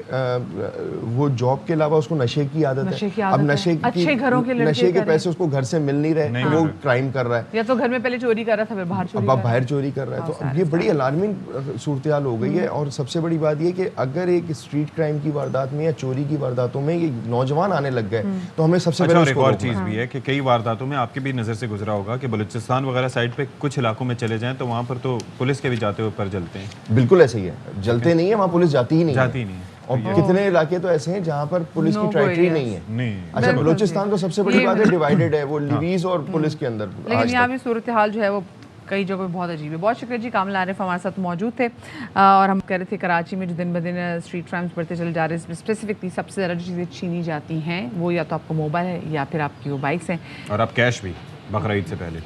S14: वो जॉब के अलावा उसको नशे की आदत है। अब नशे के पैसे उसको घर से मिल नहीं रहे, वो क्राइम कर रहा है।
S1: या तो घर में पहले चोरी कर रहा था, फिर
S14: बाहर चोरी कर रहा है। तो अब ये बड़ी अलार्मिंग सूरत हाल हो गई है। और सबसे बड़ी बात ये कि अगर एक स्ट्रीट क्राइम की वारदात में या चोरी की वारदातों में ये नौजवान आने लग गए तो हमें सबसे पहले
S2: एक और चीज़ भी है कि कई वारदातों में आपकी भी नज़र से गुजरा होगा कि बलूचिस्तान वगैरह साइड पे कुछ इलाकों में चले जाएं तो वहाँ पर तो पुलिस के भी जाते हुए पर जलते हैं।
S14: बिल्कुल ऐसे ही है, जलते नहीं है वहाँ, पुलिस जाती ही नहीं है। और कितने इलाके तो ऐसे हैं जहाँ पर पुलिस की ट्राइटरी नहीं है।
S2: नहीं।
S14: अच्छा, बलूचिस्तान तो सबसे बड़ी बात है डिवाइडेड है, वो लिवीज और पुलिस के अंदर।
S1: लेकिन यहाँ भी सूरत हाल जो है वो कई जगह बहुत अजीब है। बहुत शुक्रिया जी, कामिल आरिफ हमारे साथ मौजूद थे और हम कह रहे थे कराची में जो दिन ब दिन स्ट्रीट क्राइम्स बढ़ते चले जा रहे हैं, स्पेसिफिकली सबसे ज़्यादा जो चीज़ें छीनी जाती हैं वो या तो आपका मोबाइल है या फिर आपकी वो बाइक्स हैं,
S2: और आप कैश भी। बकरीद से पहले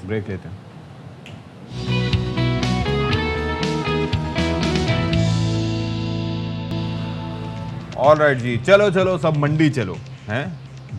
S2: ब्रेक लेते हैं। ऑलराइट जी, चलो चलो सब मंडी चलो हैं।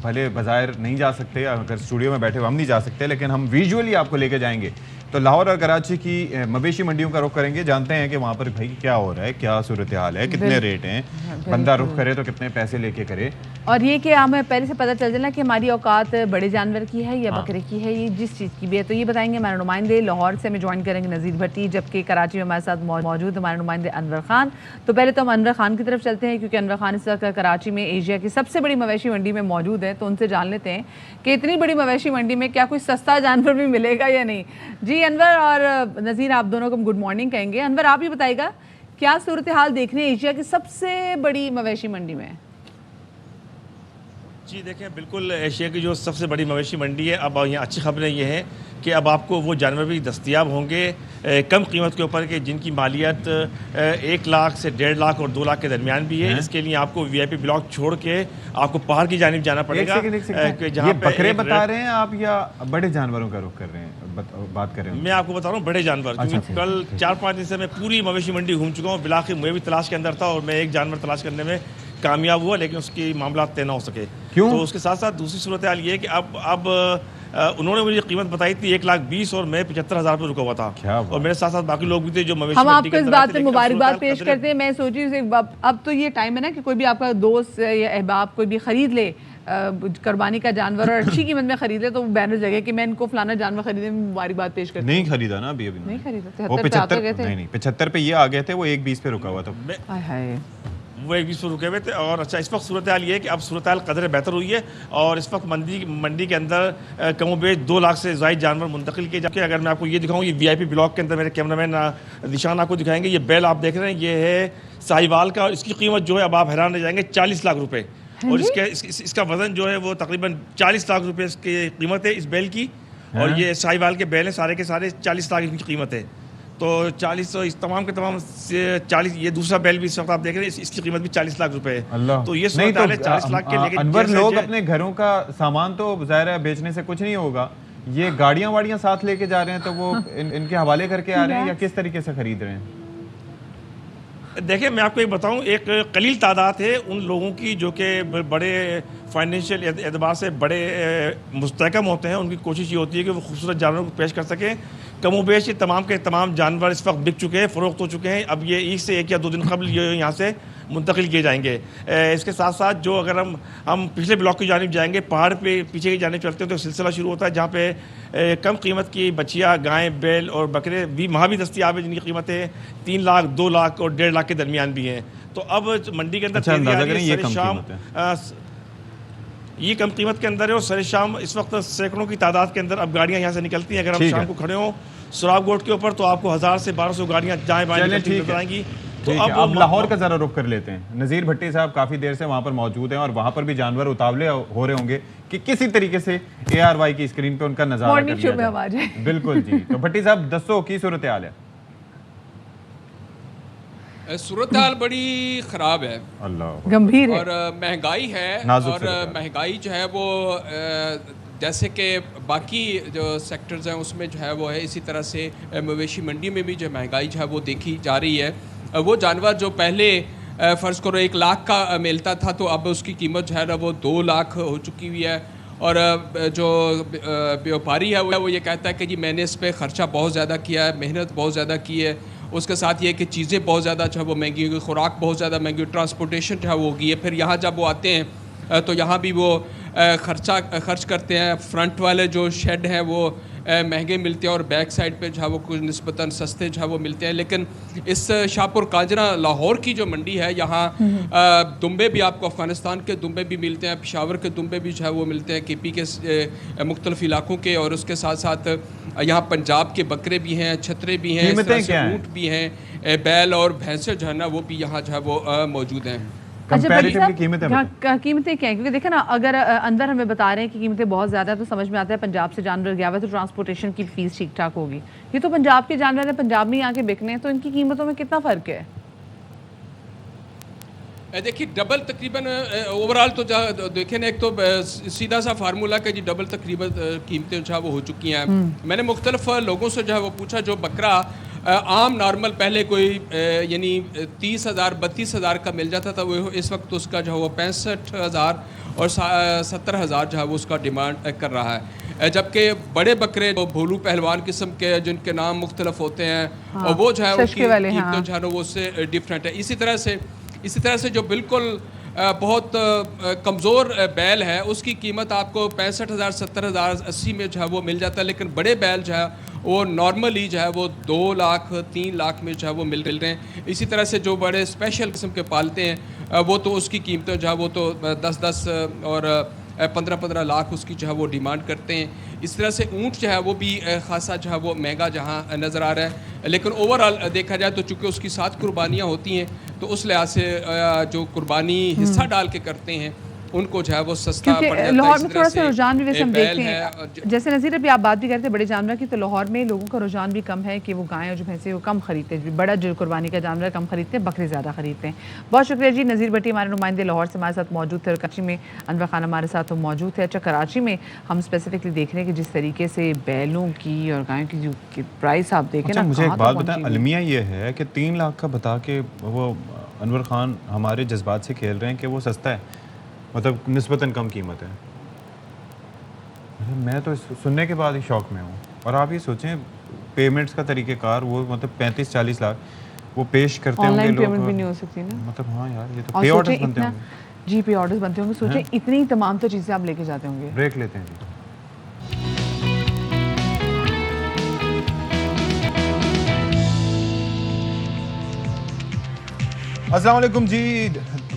S2: भले बाजार नहीं जा सकते, अगर स्टूडियो में बैठे हुए हम नहीं जा सकते, लेकिन हम विजुअली आपको लेके जाएंगे। तो लाहौर और कराची की मवेशी मंडियों का रुख करेंगे, जानते हैं कि वहाँ पर भाई क्या हो रहा है, क्या सूरत हाल है, कितने रेट हैं, बंदा रुख करे तो कितने पैसे लेके करे। और ये कि हमें पहले से पता चल जाना कि हमारी औकात बड़े जानवर की है या बकरे की है, ये जिस चीज़ की भी है। तो ये बताएंगे हमारे नुमाइंदे। लाहौर से हमें ज्वाइन करेंगे नज़ीर भट्टी, जबकि कराची में हमारे साथ मौजूद हमारे नुमाइंदे अनवर खान। तो पहले तो हम अनवर खान की तरफ चलते हैं, क्योंकि अनवर खान इस वक्त कराची में एशिया की सबसे बड़ी मवेशी मंडी में मौजूद है। तो उनसे जान लेते हैं कि इतनी बड़ी मवेशी मंडी में क्या कोई सस्ता जानवर भी मिलेगा या नहीं। जी अनवर और नज़ीर, आप दोनों को गुड मॉर्निंग कहेंगे। अनवर, आप ही बताइएगा क्या सूरत हाल देख रहे हैं एशिया की सबसे बड़ी मवेशी मंडी में?
S15: जी देखें, बिल्कुल एशिया की जो सबसे बड़ी मवेशी मंडी है, अब यहाँ अच्छी खबरें ये हैं कि अब आपको वो जानवर भी दस्तयाब होंगे कम कीमत के ऊपर, कि जिनकी मालियत 1 लाख से 1.5 लाख और 2 लाख के दरमियान भी है। इसके लिए आपको VIP ब्लॉक छोड़ के आपको पहाड़ की जानिब जाना पड़ेगा।
S2: ये बकरे बता रहे हैं आप या बड़े जानवरों का रुख कर रहे हैं, बात कर रहे हैं?
S15: मैं आपको बता रहा हूँ बड़े जानवर, क्योंकि कल 4-5 दिन से मैं पूरी मवेशी मंडी घूम चुका हूँ। बिलाखिर मुझे भी तलाश के अंदर था और मैं एक जानवर तलाश करने में कामयाब हुआ, लेकिन उसकी मामला तय ना हो सके। क्यों? तो उसके साथ साथ दूसरी सूरत हाल ये है कि अब उन्होंने मुझे कीमत बताई थी 1,20,000 और मैं 75,000 पर रुका हुआ था, और मेरे साथ साथ बाकी लोग भी थे जो मवेशी।
S1: हम आपको इस बात पे मुबारकबाद पेश करते हैं। मैं सोची अब तो ये टाइम है ना कि कोई भी आपका दोस्त या अहबाब कोई भी खरीद ले कुर्बानी का जानवर और अच्छी कीमत में खरीद ले, तो बैनर जगह कि मैं इनको फलाना जानवर खरीदे, मुबारकबाद पेश करते।
S2: नहीं खरीदा ना अभी
S1: नहीं खरीदा,
S2: वो 75 पे ये आ गए थे, वो 1,20 पे रुका हुआ था।
S15: वो 1,20 पर रुके हुए थे। और अच्छा, इस वक्त सूरत हाल ये है कि अब सूरत हाल कदर बेहतर हुई है और इस वक्त मंडी के अंदर कमोबेश 2 लाख से ज़ायद जानवर मुंतकिल किए जाके। अगर मैं आपको ये दिखाऊँ, ये VIP ब्लॉक के अंदर मेरे कैमरामैन निशान आपको दिखाएंगे। ये बैल आप देख रहे हैं, ये है साहिवाल का, और इसकी कीमत जो है अब आप हैरान रह जाएंगे, 40 लाख रुपये। और इसका वजन जो है वो तकरीबन 40 लाख रुपये इसकी कीमत है इस बैल की। और ये साहिवाल के बैल हैं, सारे के सारे 40 लाख इनकी कीमत है। तो 40 इस तमाम के तमाम 40, ये दूसरा बैल भी इस वक्त आप देख रहे हैं, इसकी कीमत भी 40 लाख रुपए है। तो ये
S2: नहीं तो
S15: 40 लाख के लेके
S2: अनवर, लोग अपने घरों का सामान तो ज़ाहिर है बेचने से कुछ नहीं होगा, ये गाड़ियां वाड़ियां साथ लेके जा रहे हैं, तो वो इनके हवाले करके आ रहे हैं या किस तरीके से खरीद रहे हैं?
S15: देखिए, मैं आपको एक बताऊं, एक कलील तादाद है उन लोगों की जो कि बड़े फाइनेंशियल एतबार से बड़े मुस्तहकम होते हैं। उनकी कोशिश ये होती है कि वो खूबसूरत जानवरों को पेश कर सकें। कमोबेश ये तमाम के तमाम जानवर इस वक्त बिक चुके हैं, फ़रोख्त हो चुके हैं। अब ये ईद से 1 या 2 दिन कबल ये यहाँ से मुंतकिल किए जाएंगे। इसके साथ साथ जो अगर हम पिछले ब्लॉक की जानिब जाएंगे, पहाड़ पे पीछे की जानिब चलते हैं, तो सिलसिला शुरू होता है जहाँ पे कम कीमत की बच्चियाँ, गायें, बैल और बकरे भी वहाँ भी दस्तियाब है, जिनकी कीमतें 3 लाख, 2 लाख और 1.5 लाख के दरमियान भी हैं। तो अब मंडी के अंदर शाम ये कम कीमत के अंदर है और सरे शाम इस वक्त सैकड़ों की तादाद के अंदर अब गाड़ियाँ यहाँ से निकलती हैं। अगर हम शाम को खड़े हों सुराब गोट के ऊपर, तो आपको 1000 से 1200 गाड़ियाँ दाएं बाएं नजर आएंगी।
S2: तो अब लाहौर का जरा रुख कर लेते हैं। नज़ीर भट्टी साहब काफ़ी देर से वहाँ पर मौजूद हैं और वहाँ पर भी जानवर उतावले हो रहे होंगे कि किसी तरीके से ARY की स्क्रीन पे उनका नजारा कर लिया जाए। बिल्कुल जी। तो भट्टी साहब दसो की सूरत हाल है?
S16: सूरत हाल बड़ी ख़राब है,
S2: अल्लाह
S1: गंभीर है,
S16: और महंगाई है। और महंगाई जो है वो जैसे कि बाकी जो सेक्टर्स हैं उसमें जो है वो है, इसी तरह से मवेशी मंडी में भी जो महंगाई जो है वो देखी जा रही है। वो जानवर जो पहले फ़र्ज़ करो 1 लाख का मिलता था, तो अब उसकी कीमत जो है ना वो 2 लाख हो चुकी हुई है। और जो व्यापारी है वो ये कहता है कि जी मैंने इस पर ख़र्चा बहुत ज़्यादा किया है, मेहनत बहुत ज़्यादा की है। उसके साथ ये कि चीज़ें बहुत ज़्यादा जो है वो महंगी हो गई, खुराक बहुत ज़्यादा महंगी, ट्रांसपोर्टेशन जो है वो हो गई है। फिर यहाँ जब वो आते हैं तो यहाँ भी वो खर्च करते हैं। फ्रंट वाले जो शेड हैं वो महंगे मिलते हैं और बैक साइड पे जो है वो कुछ निस्बतन सस्ते जो है वो मिलते हैं। लेकिन इस शाहपुर कांजरा लाहौर की जो मंडी है, यहाँ दुम्बे भी आपको अफ़गानिस्तान के दुम्बे भी मिलते हैं, पेशावर के दुम्बे भी जो है वो मिलते हैं, KP के मुख्तलिफ इलाकों के, और उसके साथ साथ यहाँ पंजाब के बकरे भी हैं, छतरे भी हैं, इस तरह से ऊँट भी हैं, बैल और भैंसें जो है ना वो भी यहाँ जो है वो मौजूद हैं।
S1: कीमतें क्या हैं? क्योंकि देखा ना, अगर अंदर हमें बता रहे हैं कि कीमतें बहुत ज़्यादा है तो समझ में आता है पंजाब से जानवर गया हुआ है तो ट्रांसपोर्टेशन की फीस ठीक ठाक होगी। ये तो पंजाब के जानवर हैं, पंजाब में आके बिकने हैं, तो इनकी कीमतों में कितना फ़र्क है?
S16: देखिए डबल तकरीबन ओवरऑल तो देखें ना, एक तो सीधा सा फार्मूला का जी डबल तकरीबन कीमतें जो है वो हो चुकी हैं। मैंने मुख्तलिफ लोगों से जो है वो पूछा, जो बकरा आम नॉर्मल पहले कोई यानी 30,000 32,000 का मिल जाता था, वो इस वक्त उसका जो है वो 65,000 और 70,000 जो है वो उसका डिमांड कर रहा है। जबकि बड़े बकरे भोलू पहलवान किस्म के जिनके नाम मुख्तलिफ होते हैं, और वो जो है उनकी कीमतें जो है वो उससे डिफरेंट है। इसी तरह से जो बिल्कुल बहुत कमज़ोर बैल है उसकी कीमत आपको 65,000 70,000 80 में जो है वो मिल जाता है। लेकिन बड़े बैल जो है वो नॉर्मली जो है वो 2 लाख 3 लाख में जो है वो मिल रहे हैं। इसी तरह से जो बड़े स्पेशल किस्म के पालते हैं वो तो उसकी कीमतें जो है वो तो 10-10 और 15-15 लाख उसकी जो है वो डिमांड करते हैं। इस तरह से ऊँट जो है वो भी खासा जो है वो महंगा जहाँ नज़र आ रहा है। लेकिन ओवरऑल देखा जाए तो चूँकि उसकी 7 कुर्बानियाँ होती हैं तो उस लिहाज से जो कुर्बानी हिस्सा डाल के करते हैं उनको जो है वो सस्ता पड़ जाता है।
S1: लाहौर में थोड़ा सा रुझान भी वैसे हम देखते हैं, जैसे नज़ीर अभी आप बात भी करते हैं बड़े जानवर की, तो लाहौर में लोगों का रुझान भी कम है कि वो गायें और जो भैंसें वो कम खरीदते हैं, बड़ा जो कुर्बानी का जानवर कम खरीदते हैं, बकरे ज़्यादा खरीदते हैं। बहुत शुक्रिया जी। नज़ीर भट्टी हमारे नुमाइंदे लाहौर से हमारे साथ मौजूद थे, और कराची में अनवर खान हमारे साथ मौजूद है। अच्छा, कराची में हम स्पेसिफिकली देख रहे हैं कि जिस तरीके से बैलों की और गायों की जो प्राइस आप देखें ना।
S2: मुझे एक बात बताएं, अलमिया ये है कि 3 लाख का बता के वो अनवर खान हमारे जज्बात से खेल रहे हैं कि वो सस्ता है, मतलब निस्बतन कम कीमत है। मैं तो सुनने के बाद ही शौक में हूँ। और आप ये सोचें पेमेंट्स का तरीक़ेकार, वो मतलब 35-40 लाख वो पेश करते होंगे लोग।
S1: पेमेंट भी नहीं हो सकती ना,
S2: मतलब हाँ यार, ये तो पे ऑर्डर्स बनते होंगे।
S1: जी पे ऑर्डर्स बनते होंगे। सोचें इतनी तमाम तो चीज़ें आप लेके जाते होंगे।
S2: ब्रेक लेते हैं जी। अस्सलाम वालेकुम जी,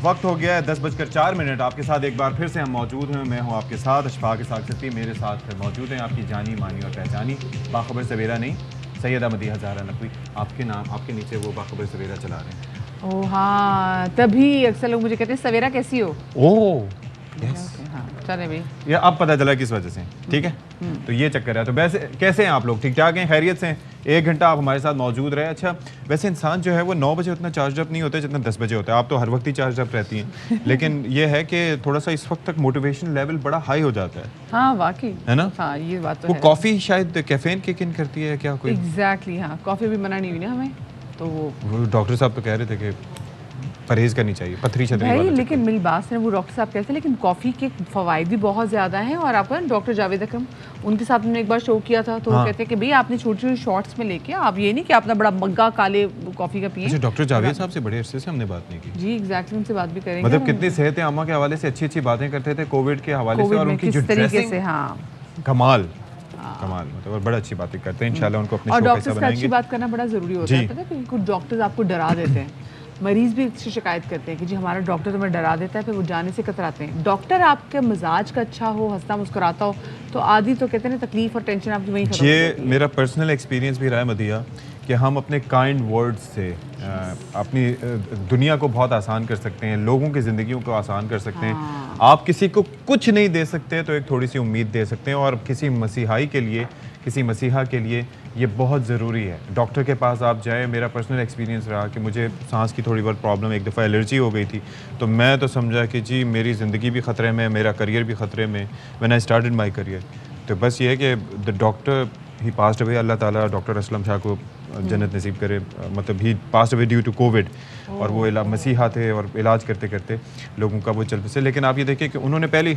S2: वक्त हो गया है 10:04। आपके साथ एक बार फिर से हम मौजूद हैं। मैं हूं आपके साथ अशफाक के साथ सती, मेरे साथ मौजूद हैं आपकी जानी मानी और पहचानी बाखबर सवेरा नहीं, सैयदा मदीहा ज़हरा नकवी। आपके नाम, आपके नीचे वो बाखबर सवेरा चला रहे हैं।
S1: ओह हाँ, तभी अक्सर लोग मुझे कहते हैं सवेरा कैसी हो।
S2: ओह यस,
S1: हाँ चले भाई,
S2: ये अब पता चला किस वजह से, ठीक है। तो ये चक्कर है। तो वैसे कैसे हैं आप लोग? ठीक ठाक हैं, खैरियत से हैं? 1 घंटा आप हमारे साथ मौजूद रहे। अच्छा, वैसे इंसान जो है वो 9 बजे उतना चार्ज अप नहीं होता जितना 10 बजे होता है। आप तो हर वक्त ही चार्ज अप रहती हैं लेकिन ये है कि थोड़ा सा इस वक्त तक मोटिवेशन लेवल बड़ा हाई हो जाता है।
S1: हाँ वाकई
S2: है ना।
S1: हाँ ये बात तो
S2: वो
S1: है।
S2: कॉफ़ी शायद कैफीन किक इन करती है क्या कोई?
S1: एग्जैक्टली हाँ, कॉफ़ी भी मना नहीं हुई ना हमें, तो वो
S2: डॉक्टर साहब तो कह रहे थे कि परहेज करनी चाहिए, पथरी छतरी
S1: भाई।
S2: वाला
S1: लेकिन मिलबास ने वो डॉक्टर साहब कहते हैं, लेकिन कॉफ़ी के फ़वाइद भी बहुत ज़्यादा हैं। और आपको डॉक्टर जावेद अकरम, उनके साथ हमने एक बार शो किया था, तो वो कहते हैं कि भाई आपने छोटी छोटी शॉर्ट्स में लेके, आप ये नहीं कि आपने बड़ा मग्गा काले कॉफ़ी का पिए।
S2: अच्छा, डॉक्टर जावेद साहब से बड़े अरसे से हमने बात नहीं की
S1: जी। एग्जैक्टली, उनसे बात भी करेंगे।
S2: मतलब कितनी सेहत आमा के हवाले से अच्छी अच्छी बातें करते थे, कोविड के हवाले से, और उनकी जो
S1: तरीके से हाँ
S2: कमाल मतलब बड़ा अच्छी बातें करते हैं। इंशाल्लाह उनको अपने
S1: और
S2: शो का
S1: डॉक्टर्स का अच्छी बात करना बड़ा ज़रूरी होता है। पता है, क्योंकि कुछ डॉक्टर्स आपको डरा देते हैं। मरीज़ भी इससे शिकायत करते हैं कि जी हमारा डॉक्टर तुम्हें डरा देता है, फिर वो जाने से कतराते हैं। डॉक्टर आपके मिजाज का अच्छा हो, हंसता मुस्कुराता हो, तो आदि तो कहते हैं ना तकलीफ और टेंशन आपकी वहीं खत्म हो जाती है।
S2: मेरा पर्सनल एक्सपीरियंस भी रहा है मदिया, कि हम अपने काइंड वर्ड्स से अपनी दुनिया को बहुत आसान कर सकते हैं, लोगों की ज़िंदगियों को आसान कर सकते हैं। आप किसी को कुछ नहीं दे सकते तो एक थोड़ी सी उम्मीद दे सकते हैं, और किसी मसीहाई के लिए, किसी मसीहा के लिए ये बहुत ज़रूरी है। डॉक्टर के पास आप जाएं। मेरा पर्सनल एक्सपीरियंस रहा कि मुझे सांस की थोड़ी बहुत प्रॉब्लम, एक दफ़ा एलर्जी हो गई थी, तो मैं तो समझा कि जी मेरी ज़िंदगी भी ख़तरे में, मेरा करियर भी ख़तरे में, when I started my career. तो बस ये है कि the doctor he passed away, अल्लाह ताला डॉक्टर असलम शाह को जन्नत नसीब करे, मतलब he passed away due to Covid, और वो मसीहा थे और इलाज करते करते लोगों का वो चल बसे। लेकिन आप ये देखिए कि उन्होंने पहली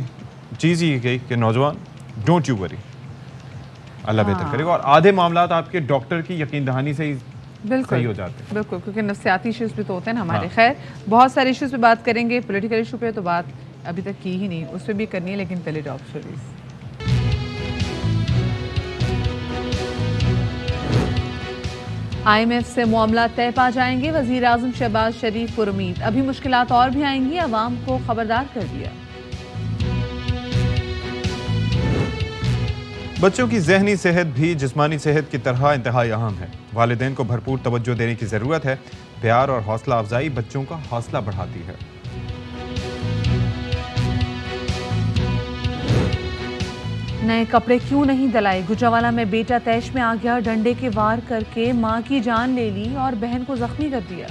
S2: चीज़ ही कही कि नौजवान डोंट यू वरी, अल्लाह बेहतर करेगा। और आधे मामलात आपके डॉक्टर की यकीन दहानी से ही सही हो जाते हैं।
S1: बिल्कुल, क्योंकि नफ्सियाती इश्यूज़ भी तो होते हैं ना हमारे। खैर, बहुत सारे इश्यूज़ पे बात करेंगे। पॉलिटिकल इशू पे तो बात अभी तक की ही नहीं, उस पर भी करनी है, लेकिन पहले टॉप स्टोरीज। IMF से मामला तय पा जाएंगे, वजीर आजम शहबाज शरीफ पुरुमीद। अभी मुश्किलात और भी आएंगी, अवाम को खबरदार कर दिया।
S2: बच्चों की जहनी सेहत भी जिस्मानी सेहत की तरह इंतहाई अहम है। वालिदैन को भरपूर तवज्जो देने की ज़रूरत है। प्यार और हौसला अफजाई बच्चों का हौसला बढ़ाती है।
S1: नए कपड़े क्यों नहीं दिलाए? गुजरावाला में बेटा तैश में आ गया, डंडे के वार करके मां की जान ले ली और बहन को जख्मी कर दिया।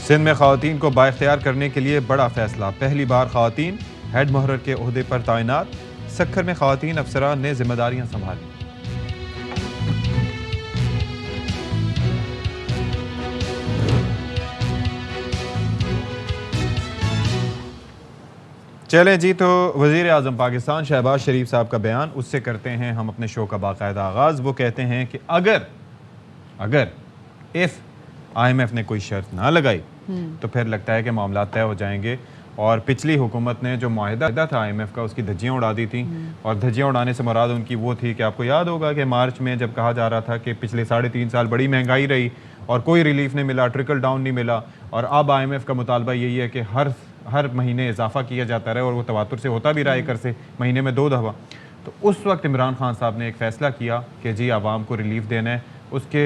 S2: सिंध में खवातीन को बाइख्तियार करने के लिए बड़ा फैसला। पहली बार खवातीन हेड मुहर्रर के ओहदे पर तैनात। सक्खर में खवातीन अफसरान ने जिम्मेदारियां संभाली। चलें जी, तो वज़ीर आज़म पाकिस्तान शहबाज शरीफ साहब का बयान, उससे करते हैं हम अपने शो का बाकायदा आगाज़। वो कहते हैं कि अगर इफ़ IMF ने कोई शर्त ना लगाई तो फिर लगता है कि मामला तय हो जाएंगे। और पिछली हुकूमत ने जो मुआहिदा था IMF का, उसकी धज्जियाँ उड़ा दी थी। और धज्जियाँ उड़ाने से मुराद उनकी वो थी कि आपको याद होगा कि मार्च में जब कहा जा रहा था कि पिछले 3.5 साल बड़ी महंगाई रही और कोई रिलीफ नहीं मिला, ट्रिकल डाउन नहीं मिला, और अब IMF का मुतालबा यही है कि हर महीने इजाफा किया जाता रहे, और वो तवातुर से होता भी रहा कर से महीने में 2 दफ़ा। तो उस वक्त इमरान खान साहब ने एक फ़ैसला किया कि जी आवाम को रिलीफ देना है। उसके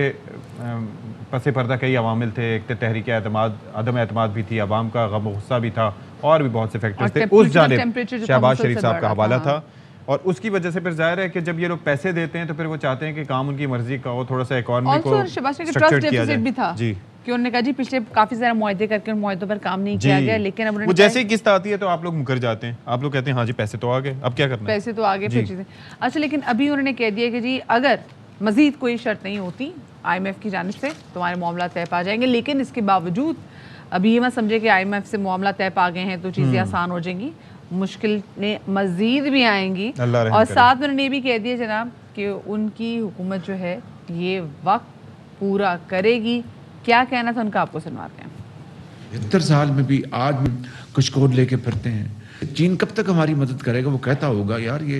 S2: पसे पर्दा कई अवामिल थे। एक तो तहरीक एतमाद, अदम एतमाद भी थी, आवाम का गम गुस्सा भी था, और भी बहुत से फैक्टर्स थे। उस जानिब शहबाज शरीफ साहब का हवाला था, और उसकी वजह से फिर जाहिर है कि जब ये लोग पैसे देते हैं तो फिर वो चाहते हैं कि काम उनकी मर्जी का हो, थोड़ा सा इकॉनमी को स्ट्रक्चर किया जाए। जी, कि
S1: उन्होंने कहा जी पिछले काफी सारे मुआहदे करके उन मुआहदों पर काम नहीं किया गया, लेकिन अब
S2: वो जैसे ही किस्त आती है तो आप लोग मुकर जाते हैं। आप लोग कहते हैं हाँ जी पैसे तो आ गए, अब क्या करना है,
S1: पैसे तो आ गए, फिर चीजें। अच्छा, लेकिन अभी उन्होंने कह दिया कि जी अगर मजीद कोई शर्त नहीं होती IMF की जानिब से तो हमारे मामला तय पा जाएंगे। लेकिन इसके बावजूद अभी ये मत समझे कि IMF से मामला तय पा गए हैं तो चीज़ें आसान हो जाएंगी, मुश्किलें मजीद भी आएंगी। और साथ में उन्होंने ये भी कह दिया जनाब कि उनकी हुकूमत जो है ये वक्त पूरा करेगी। क्या कहना था उनका, आपको सुनवाते हैं।
S17: 70 साल में भी आज भी कुछ कोड लेके फिरते हैं। चीन कब तक हमारी मदद करेगा? वो कहता होगा यार ये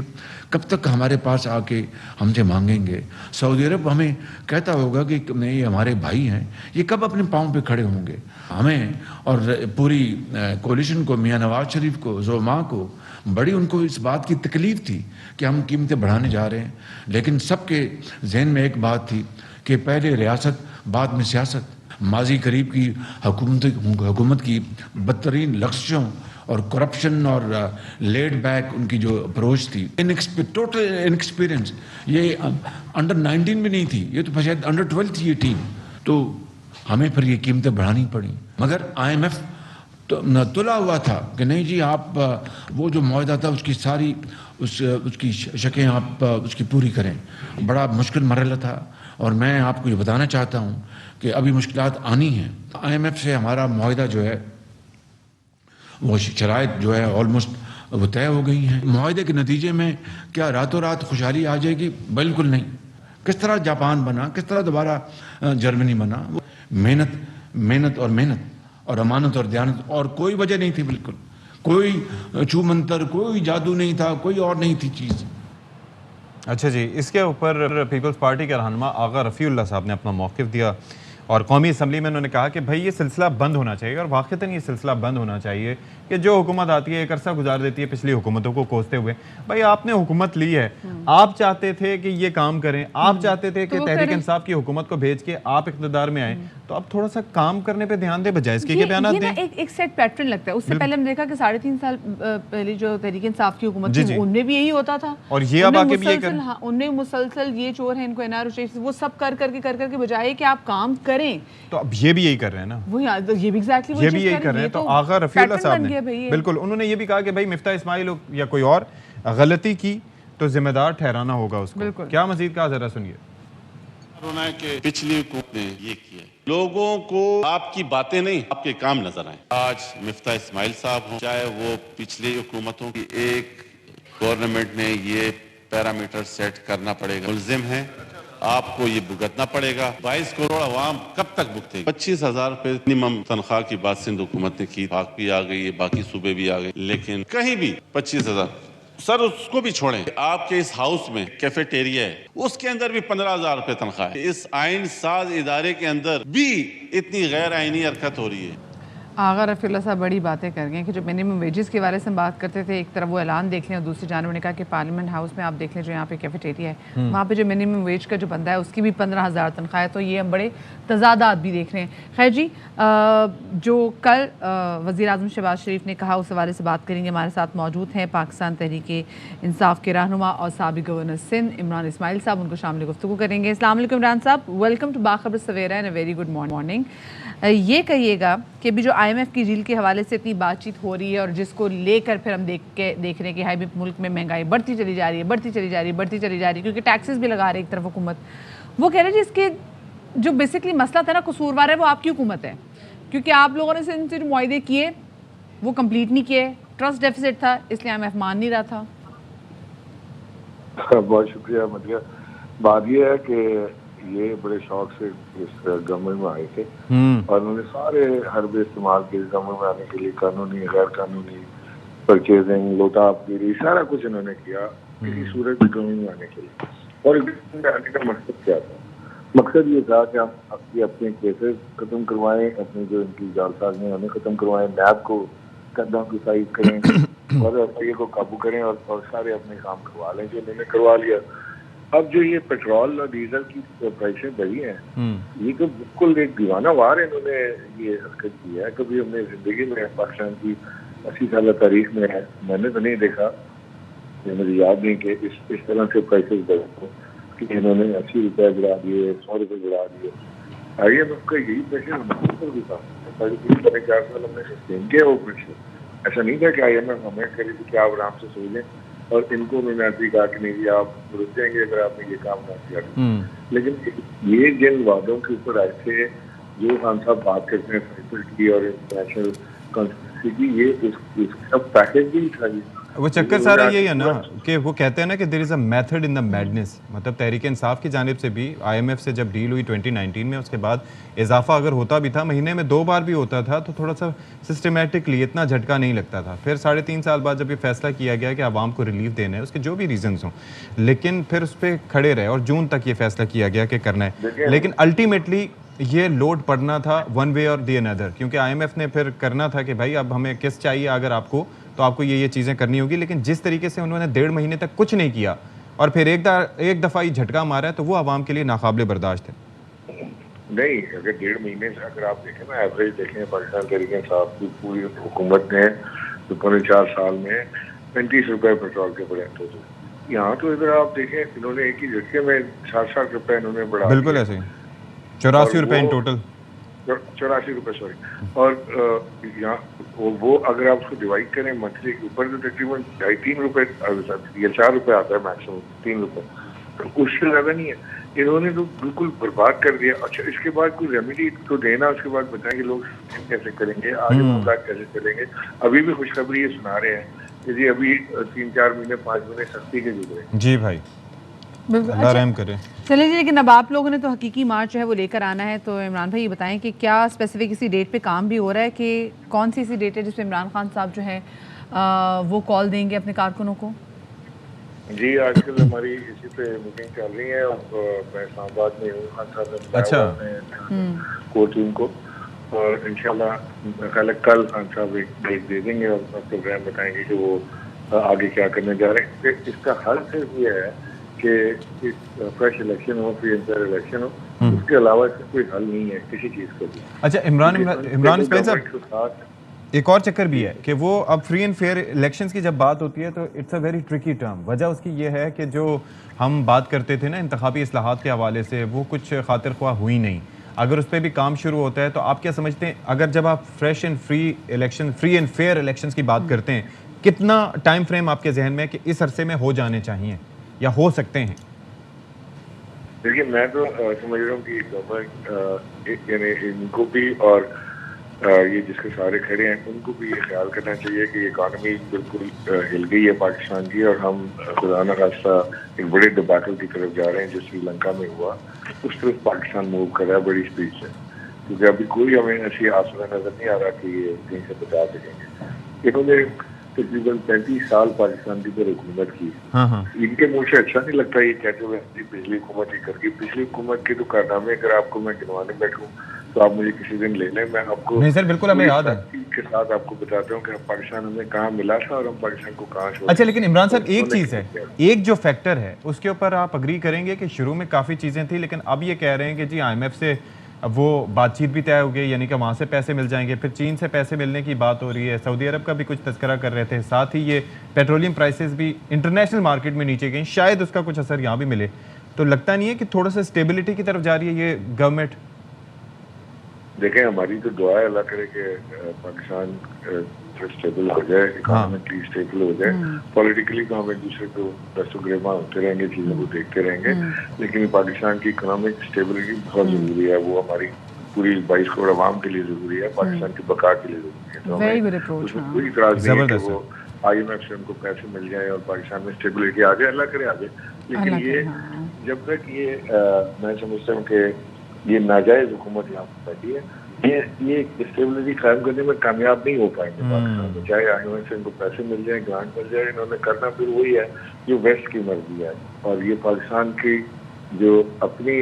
S17: कब तक हमारे पास आके हमसे मांगेंगे। सऊदी अरब हमें कहता होगा कि नहीं ये हमारे भाई हैं, ये कब अपने पाँव पे खड़े होंगे। हमें और पूरी कोलिशन को, मियाँ नवाज शरीफ को, ज़ोमा को बड़ी उनको इस बात की तकलीफ थी कि हम कीमतें बढ़ाने जा रहे हैं, लेकिन सबके जहन में एक बात थी कि पहले रियासत बाद में सियासत। माजी करीब की हुकूमत की बदतरीन लक्ष्यों और करप्शन और लेड बैक उनकी जो अप्रोच थी, टोटल इनएक्सपीरियंस। ये अंडर 19 में नहीं थी, ये तो शायद अंडर 12 थी ये टीम। तो हमें फिर ये कीमतें बढ़ानी पड़ी। मगर IMF तो न तुला हुआ था कि नहीं जी आप वो जो मुआहदा था उसकी सारी उसकी शकें आप उसकी पूरी करें। बड़ा मुश्किल मरहला था, और मैं आपको ये बताना चाहता हूँ कि अभी मुश्किलात आनी हैं। IMF से हमारा मुआहदा जो है वो शराइत जो है ऑलमोस्ट वो तय हो गई हैं। मुआहदे के नतीजे में क्या रातों रात खुशहाली आ जाएगी? बिल्कुल नहीं। किस तरह जापान बना, किस तरह दोबारा जर्मनी बना, मेहनत मेहनत और मेहनत और अमानत और दयानत, और कोई वजह नहीं थी। बिल्कुल कोई छू मंतर, कोई जादू नहीं था, कोई और नहीं थी चीज़।
S2: अच्छा जी, इसके ऊपर पीपल्स पार्टी के रहनुमा आगा रफ़ीउल्लाह साहब ने अपना मौक़िफ़ दिया, और कौमी असम्बली में उन्होंने कहा कि भाई ये सिलसिला बंद होना चाहिए, और वाक़तन ये सिलसिला बंद होना चाहिए कि जो हुकूमत आती है एक अरसा गुजार देती है पिछली हुकूमतों को कोसते हुए। भाई आपने हुकूमत ली है, आप चाहते थे कि ये काम करें, आप चाहते थे कि तहरीक इंसाफ की हुकूमत को भेज के आप इक़्तिदार में आए, तो अब थोड़ा सा काम करने पे ध्यान दें बजाय इसके बयान दें।
S1: एक सेट पैटर्न लगता है। उससे पहले हमने देखा कि 3.5 साल पहले जो तहरीक इंसाफ की हुकूमत थी उनमें भी यही होता था,
S2: और ये अब आके भी ये कर,
S1: उनने मुसलसल ये चोर है इनको NRO वो सब कर करके बजाय कि आप काम करें,
S2: तो अब ये भी यही कर रहे हैं ना।
S1: वो ये भी एग्जैक्टली
S2: ये भी यही कर रहे हैं। तो आगा रफ़ीउल्लाह साहब ने बिल्कुल उन्होंने ये भी कहा कि भाई मिफ्ताह इस्माइल या कोई और गलती की तो जिम्मेदार ठहराना होगा उसको। क्या मजीद कहा, जरा सुनिए।
S18: कि पिछली हुकूमत ने ये किया, लोगों को आपकी बातें नहीं आपके काम नजर आए। आज मिफ्ताह इस्माइल साहब हों, चाहे वो पिछली हुकूमतों की, एक गवर्नमेंट ने ये पैरामीटर सेट करना पड़ेगा, मुल्जिम है, आपको ये भुगतना पड़ेगा। 22 करोड़ अवाम कब तक भुगतेगी? 25,000 रुपए मिनिमम तनख्वाह की बात सिंध हुकूमत ने की, पाक भी आ गई है, बाकी सूबे भी आ गए, लेकिन कहीं भी 25,000 सर उसको भी छोड़ें, आपके इस हाउस में कैफेटेरिया है, उसके अंदर भी 15,000 रुपए तनख्वाह है। इस आइन साज इदारे के अंदर भी इतनी गैर आइनी हरकत हो रही है।
S1: आगा रफ़ीउल्लाह साहब बड़ी बातें कर गए कि जो मिनिमम वेजेस के बारे से हम बात करते थे, एक तरफ वो ऐलान देख लें और दूसरी जानब ने कहा कि पार्लियामेंट हाउस में आप देख लें जो यहाँ पे कैफेटेरिया है, वहाँ पे जो मिनिमम वेज का जो बंदा है उसकी भी 15,000 तनख्वाह है। तो ये हम बड़े तजादात भी देख रहे हैं। खैर जी, जो कल वज़ीर आज़म शहबाज शरीफ ने कहा उस हवाले से बात करेंगे। हमारे साथ मौजूद हैं पाकिस्तान तहरीक इंसाफ के रहनुमा और साबिक़ गवर्नर सिंध इमरान इस्माइल साहब, उनको शामिल गुफ्तगू करेंगे। अस्सलाम वालेकुम इमरान साहब, welcome to Bakhabar Savera and a very good morning. ये कहिएगा कि अभी जो IMF की डील के हवाले से इतनी बातचीत हो रही है और जिसको लेकर फिर हम देख रहे हैं कि हाई मुल्क में महंगाई बढ़ती चली जा रही है, क्योंकि टैक्सेस भी लगा रही है एक तरफ हुकूमत, वो कह रहे हैं जी इसके जो बेसिकली मसला था ना, कसूरवार है वो आपकी हुकूमत है, क्योंकि आप लोगों ने इनसे जो मुआहदे किए वो कंप्लीट नहीं किए, ट्रस्ट डेफिसिट था, इसलिए IMF मान नहीं रहा था।
S19: बहुत शुक्रिया मदिया। बात ये है कि ये बड़े शौक से इस गवर्नमेंट में आए थे और उन्होंने सारे हरबे इस्तेमाल किए गवर्नमेंट में आने के लिए, कानूनी गैर कानूनी परचेजिंग, लोटापगिरी, सारा कुछ इन्होंने किया किसी सूरत में गवर्नमेंट में आने के लिए। और आने का मकसद क्या था? मकसद ये था कि हम अपने केसेस खत्म करवाएं, अपने जो इनकी जालसाजी उन्हें खत्म करवाएं, नैब को कदम की साइज करें और FIA को काबू करें और सारे अपने काम करवा लें, जो इन्होंने करवा लिया। अब जो ये पेट्रोल और डीजल की प्राइसें बढ़ी हैं, ये तो बिल्कुल एक दीवाना वार इन्होंने ये हरकत की है। कभी हमने जिंदगी में पाकिस्तान की 80 साल तारीख में है, मैंने तो नहीं देखा, मुझे याद नहीं कि इस तरह से प्राइसेस बढ़े कि इन्होंने 80 रुपये बढ़ा दिए, 100 रुपये बढ़ा दिए। IMF का यही प्रेशर हमारे ऊपर भी था, 4 साल हमने सस्टेन किया वो प्रेशर। ऐसा नहीं था कि IMF हमें करी थी कि आप आराम से सो लें, और इनको उन्होंने ऐसे कहा कि नहीं आप रुक जाएंगे अगर आपने ये काम ना किया। लेकिन ये जिन वादों के ऊपर आए थे, जो खान साहब बात करते हैं साइकिल की और इंटरनेशनल कॉन्स्टिट्यूंसी की, ये उसका पैकेज भी था।
S2: वो चक्कर सारा यही है ना कि वो कहते हैं ना कि there is a method in the madness. मतलब तहरीक इंसाफ की जानिब से भी IMF से जब डील हुई 2019 में, उसके बाद इजाफा अगर होता भी था, महीने में 2 बार भी होता था, तो थोड़ा सा सिस्टमेटिकली इतना झटका नहीं लगता था। फिर 3.5 साल बाद जब ये फैसला किया गया कि आवाम को रिलीफ देना है, उसके जो भी रीजंस हों, लेकिन फिर उस पर खड़े रहे और जून तक ये फैसला किया गया कि करना है। लेकिन अल्टीमेटली ये लोड पड़ना था वन वे और दी अनदर, क्योंकि IMF ने फिर करना था कि भाई अब हमें किस्त चाहिए, अगर आपको तो आपको ये चीज़ें करनी होगी। लेकिन जिस तरीके से उन्होंने 1.5 महीने तक कुछ नहीं किया और फिर एक दफ़ा ही झटका मारा है, तो वो आवाम के लिए नाकाबिले बर्दाश्त है।
S19: नहीं, अगर 1.5 महीने से अगर आप देखें ना, एवरेज देखें पाकिस्तान तहरीक इंसाफ की पूरी हुकूमत ने तो 4 साल में 35 रुपये पेट्रोल के बढ़े थे। यहाँ तो इधर आप देखें, इन्होंने एक ही झटके में 60 रुपये इन्होंने बढ़ा,
S2: बिल्कुल ऐसे 84 रुपये इन टोटल,
S19: 84 रुपये सॉरी। और यहाँ वो अगर आप उसको डिवाइड करें मंथली के ऊपर, तो तकरीबन 2.5-3 रुपये या 4 रुपये आता है मैक्सिमम, 3 रुपये, तो उससे ज़्यादा नहीं है। इन्होंने तो बिल्कुल बर्बाद कर दिया। अच्छा, इसके बाद कोई रेमेडी तो देना, उसके बाद बताएंगे लोग कैसे करेंगे, आगे मुद्दा कैसे चलेंगे। अभी भी खुशखबरी ये सुना रहे हैं कि जी अभी 3-4 महीने 5 महीने सख्ती के गुजरे।
S2: जी भाई, अल्लाह रहम करे।
S1: चलिए जी, लेकिन अब आप लोगों ने तो हकीकी मार्च जो है वो लेकर आना है, तो इमरान भाई ये बताएं कि क्या स्पेसिफिक इसी डेट पे काम भी हो रहा है, कि कौन सी ऐसी डेट है जिस पे इमरान खान साहब जो है वो कॉल देंगे अपने कारकुनों को?
S19: जी, आजकल हमारी इसी पे मीटिंग चल रही है और मैं इस्लामाबाद में हूँ। खान साहब ने
S2: अच्छा
S19: कोर टीम को, और इंशाल्लाह कल खान साहब एक डेट दे देंगे और प्रोग्राम बताएंगे कि वो आगे क्या करने जा रहे हैं। इसका हल सिर्फ ये है कि फ्रेश इलेक्शन हो, फ्री एंड फेयर इलेक्शन हो, उसके अलावा इसका कोई हल नहीं है किसी चीज़ को भी।
S2: अच्छा, इमरान इस्माइल साहब, एक और चक्कर भी है कि वो अब फ्री एंड फेयर इलेक्शंस की जब बात होती है तो it's a very tricky term. वजह उसकी ये है कि जो हम बात करते थे ना इंतखाबी इस्लाहात के हवाले से, वो कुछ खातिर ख्वाह हुई नहीं। अगर उस पर भी काम शुरू होता है तो आप क्या समझते हैं, अगर जब आप fresh and free and fair elections की बात करते हैं, कितना टाइम फ्रेम आपके जहन में कि इस अरसे में हो जाने चाहिए या हो सकते हैं?
S19: देखिए, मैं तो समझ रहा हूँ कि गवर्नमेंट यानी इनको भी और ये जिसके सारे खड़े हैं उनको भी ये ख्याल करना चाहिए कि इकॉनमी बिल्कुल हिल गई है पाकिस्तान की, और हम खुदा न खास्ता एक बड़े डिबैकल की तरफ जा रहे हैं जो श्रीलंका में हुआ, उस तरफ पाकिस्तान मूव कर रहा है बड़ी स्पीड से, क्योंकि अभी कोई हमें ऐसी आसरा नजर नहीं आ रहा कि ये कहीं से बचा सकेंगे। इन्होंने तकरीबन 35 साल पाकिस्तान की पर हुकूमत की।
S2: हाँ हाँ
S19: इनके मुंह से अच्छा नहीं लगता ये कहते हुए जी पिछली हुकूमत ही करके। पिछली हुकूमत के तो कारनामे अगर आपको मैं गिनवाने बैठूं तो आप मुझे किसी दिन ले लें, मैं आपको
S2: नहीं सर बिल्कुल हमें याद है
S19: के साथ आपको बताता हूँ कि पाकिस्तान हमें कहाँ मिला था और हम पाकिस्तान को कहाँ छोड़ा।
S2: अच्छा लेकिन इमरान साहब एक चीज़ है, एक जो फैक्टर है उसके ऊपर आप अग्री करेंगे कि शुरू में काफ़ी चीज़ें थी लेकिन अब ये कह रहे हैं कि जी IMF से अब वो बातचीत भी तय हो गई, यानी कि वहाँ से पैसे मिल जाएंगे, फिर चीन से पैसे मिलने की बात हो रही है, सऊदी अरब का भी कुछ तस्करा कर रहे थे, साथ ही ये पेट्रोलियम प्राइसेस भी इंटरनेशनल मार्केट में नीचे गई, शायद उसका कुछ असर यहाँ भी मिले। तो लगता नहीं है कि थोड़ा सा स्टेबिलिटी की तरफ जा रही है ये गवर्नमेंट?
S19: देखें हमारी तो दुआ है अल्लाह करे कि पाकिस्तान स्टेबल हो जाए, इकोनॉमिकली स्टेबल हो जाए, पॉलिटिकली तो हम एक दूसरे को दस्तगिरमा होते रहेंगे, चीज़ों को देखते रहेंगे, लेकिन पाकिस्तान की इकोनॉमिक स्टेबिलिटी बहुत ज़रूरी है। वो हमारी पूरी 22 करोड़ आवाम के लिए ज़रूरी है, पाकिस्तान की बका के लिए ज़रूरी है। तो उसमें कोई इतराज़ नहीं है कि वो IMF से उनको पैसे मिल जाए और पाकिस्तान में स्टेबिलिटी आ जाए, अल्लाह करे आ जाए। लेकिन ये जब तक ये मैं समझता हूँ कि ये नाजायज़ हुकूमत यहाँ पर बैठी है, ये स्टेबिलिटी कायम करने में कामयाब नहीं हो पाएंगे पाकिस्तान में, चाहे IMF से इनको पैसे मिल जाए, ग्रांट मिल जाए, इन्होंने करना फिर वही है जो वेस्ट की मर्जी है। और ये पाकिस्तान की जो अपनी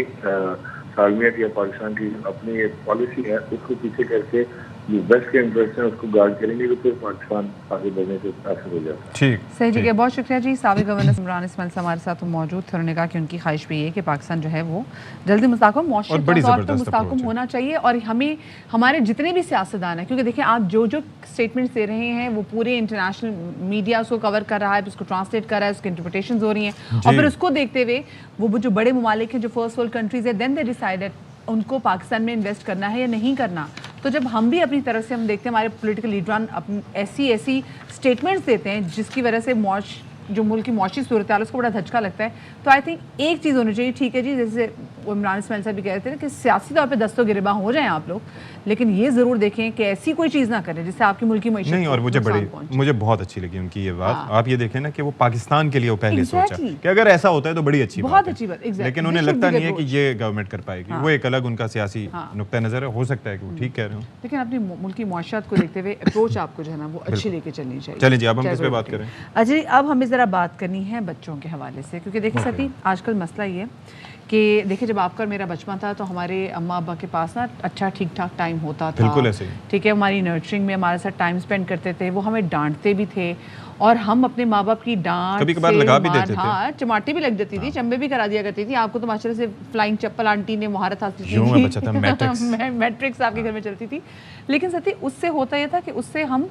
S19: सालमियत या पाकिस्तान की अपनी एक पॉलिसी है उसको पीछे करके जो वेस्ट के इंटरेस्ट हैं उसको गार्ड करेंगे तो फिर पाकिस्तान आगे बढ़ने से आसार हो जाता है।
S1: ठीक सही ठीक है, बहुत शुक्रिया जी। साबिक गवर्नर इमरान इस्माइल हमारे साथ मौजूद थे, उन्होंने कहा कि उनकी ख्वाहिश भी है कि पाकिस्तान जो है वो जल्दी मुस्तहकम मौशरी तौर पर मुस्तहकम होना चाहिए और हमें हमारे जितने भी सियासतदान हैं, क्योंकि देखिए आप जो जो स्टेटमेंट्स दे रहे हैं वो पूरे इंटरनेशनल मीडिया उसको कवर कर रहा है, उसको ट्रांसलेट कर रहा है, उसकी इंटरप्रिटेशन हो रही हैं और फिर उसको देखते हुए वो जो बड़े ममालिक हैं जो फर्स्ट वर्ल्ड कंट्रीज है देन दे डिसाइडेड उनको पाकिस्तान में इन्वेस्ट करना है या नहीं करना। तो जब हम भी अपनी तरफ से हम देखते हैं हमारे पॉलिटिकल लीडरान ऐसी स्टेटमेंट्स देते हैं जिसकी वजह से जो मुल्क की मौशी सूरत हाल उसको बड़ा धचका लगता है। तो आई थिंक एक चीज़ होनी चाहिए, ठीक है जी, जैसे वो इमरान इस्माइल साहब भी कह रहे थे ना कि सियासी तौर पे दस्तो गिरबा हो जाएं आप लोग, लेकिन ये ज़रूर देखें कि ऐसी कोई चीज़ ना करें जिससे आपकी मुल्क की मईशत
S2: नहीं। और मुझे बहुत अच्छी लगी उनकी ये बात। आप ये देखें ना कि वो पाकिस्तान के लिए वो पहले सोचा कि अगर ऐसा होता है तो बड़ी अच्छी बात है, लेकिन उन्हें लगता नहीं है कि ये गवर्नमेंट कर पाएगी। वो एक अलग उनका सियासी नुक्ता नज़र है, हो सकता है कि वो ठीक कह रहे हो, लेकिन
S1: अपनी मुल्क की मौशत को देखते हुए अप्रोच आपको जो है ना वो अच्छी लेके चलनी चाहिए।
S2: चलिए जी, अब हम किस पे बात करें?
S1: अच्छा जी, अब हमें ज़रा बात करनी है बच्चों के हवाले से, क्योंकि देखिए सती आजकल मसला ये कि देखिए जब आपका और मेरा बचपन था तो हमारे अम्मा अब्बा के पास ना अच्छा ठीक ठाक टाइम होता था,
S2: बिल्कुल ऐसे ही,
S1: ठीक है, हमारी नर्चरिंग में हमारे साथ टाइम स्पेंड करते थे, वो हमें डांटते भी थे और हम अपने माँ बाप की डांट
S2: कभी-कभार लगा भी देते थे।
S1: हाँ, चमाटी भी लग जाती थी, चंबे भी करा दिया करती थी। आपको तो माशाल्लाह से फ्लाइंग चप्पल आंटी ने महारत हासिल की थी, मैट्रिक्स आपके घर में चलती थी। लेकिन सती उससे होता यह था कि उससे हम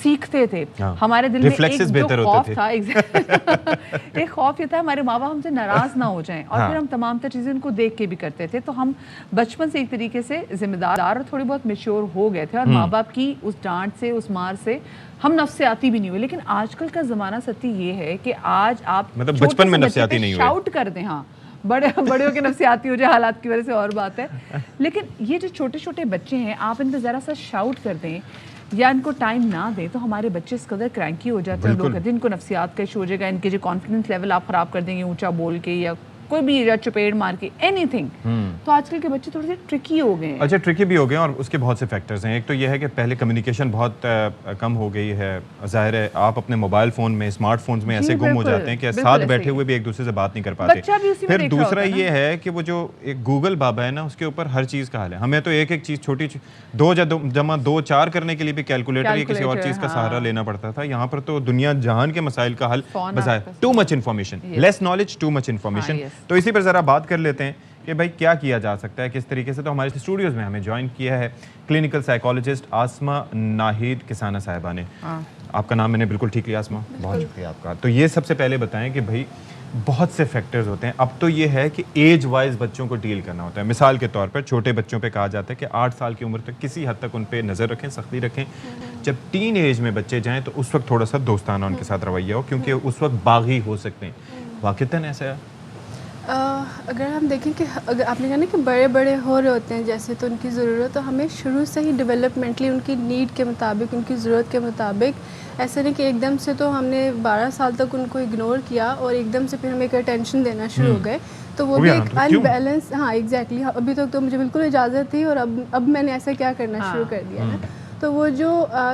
S1: सीखते थे, हमारे दिल में एक जो खौफ था, एक खौफ ये था हमारे माँ बाप हमसे नाराज ना हो जाएं और फिर हम तमाम तर चीज़ें उनको देख के भी करते थे। तो हम बचपन से एक तरीके से जिम्मेदार और थोड़ी बहुत मैच्योर हो गए थे और माँ बाप की उस डांट से उस मार से हम नफ्सियाती भी नहीं हुए। लेकिन आजकल का ज़माना सती ये है कि आज आप
S2: मतलब बचपन में नफ्सियाती नहीं हुए,
S1: शाउट कर दें, हाँ बड़े के नफ्सियाती हो जाए हालात की वजह से और बात है, लेकिन ये जो छोटे छोटे बच्चे हैं आप इनको ज़रा सा शाउट कर दें या इनको टाइम ना दें तो हमारे बच्चे इस कदर क्रैंकी हो जाते हैं, लोग कहते हैं इनको नफ्सियात का इशू हो जाएगा, इनके जो कॉन्फिडेंस लेवल आप ख़राब कर देंगे ऊँचा बोल के या कोई भी या चपेट मार के एनीथिंग। तो आजकल के बच्चे थोड़े से ट्रिकी हो गए हैं।
S2: अच्छा, ट्रिकी भी हो गए और उसके बहुत से फैक्टर्स हैं। एक तो यह है कि पहले कम्युनिकेशन बहुत कम हो गई है, जाहिर है आप अपने मोबाइल फ़ोन में, स्मार्टफोन्स में ऐसे गुम हो जाते हैं कि साथ बैठे हुए भी एक दूसरे से बात नहीं कर पाते। फिर दूसरा ये है कि वो जो एक गूगल बाबा है ना, उसके ऊपर हर चीज़ का हाल है। हमें तो एक एक चीज़ छोटी 2+2=4 करने के लिए भी कैलकुलेटर या किसी और चीज़ का सहारा लेना पड़ता था। यहाँ पर तो दुनिया जहान के मसाइल का हल बजाय too much information, less knowledge too much information. तो इसी पर ज़रा बात कर लेते हैं कि भाई क्या किया जा सकता है, किस तरीके से। तो हमारे स्टूडियोज़ में हमें ज्वाइन किया है क्लिनिकल साइकोलॉजिस्ट आसमा नाहिद किसाना साहिबा ने। आपका नाम मैंने बिल्कुल ठीक लिया आसमा, बहुत शुक्रिया आपका। तो ये सबसे पहले बताएं कि भाई बहुत से फैक्टर्स होते हैं। अब तो ये है कि एज वाइज बच्चों को डील करना होता है। मिसाल के तौर पर छोटे बच्चों पे कहा जाता है कि 8 साल की उम्र तक किसी हद तक उन पे नज़र रखें, सख्ती रखें। जब टीन एज में बच्चे जाएं तो उस वक्त थोड़ा सा दोस्ताना उनके साथ रवैया हो, क्योंकि उस वक्त बागी हो सकते हैं। वाक़ितन ऐसा है?
S20: अगर हम देखें कि अगर आपने कहा ना कि बड़े बड़े हो रहे होते हैं जैसे, तो उनकी ज़रूरत तो हमें शुरू से ही डेवलपमेंटली उनकी नीड के मुताबिक, उनकी ज़रूरत के मुताबिक, ऐसे नहीं कि एकदम से तो हमने 12 साल तक उनको इग्नोर किया और एकदम से फिर हम एक अटेंशन देना शुरू हो गए, तो वो भी एक अनबैलेंस। हाँ एग्जैक्टली, अभी तक तो मुझे बिल्कुल इजाज़त थी और अब मैंने ऐसा क्या करना शुरू कर दिया ना। तो वो जो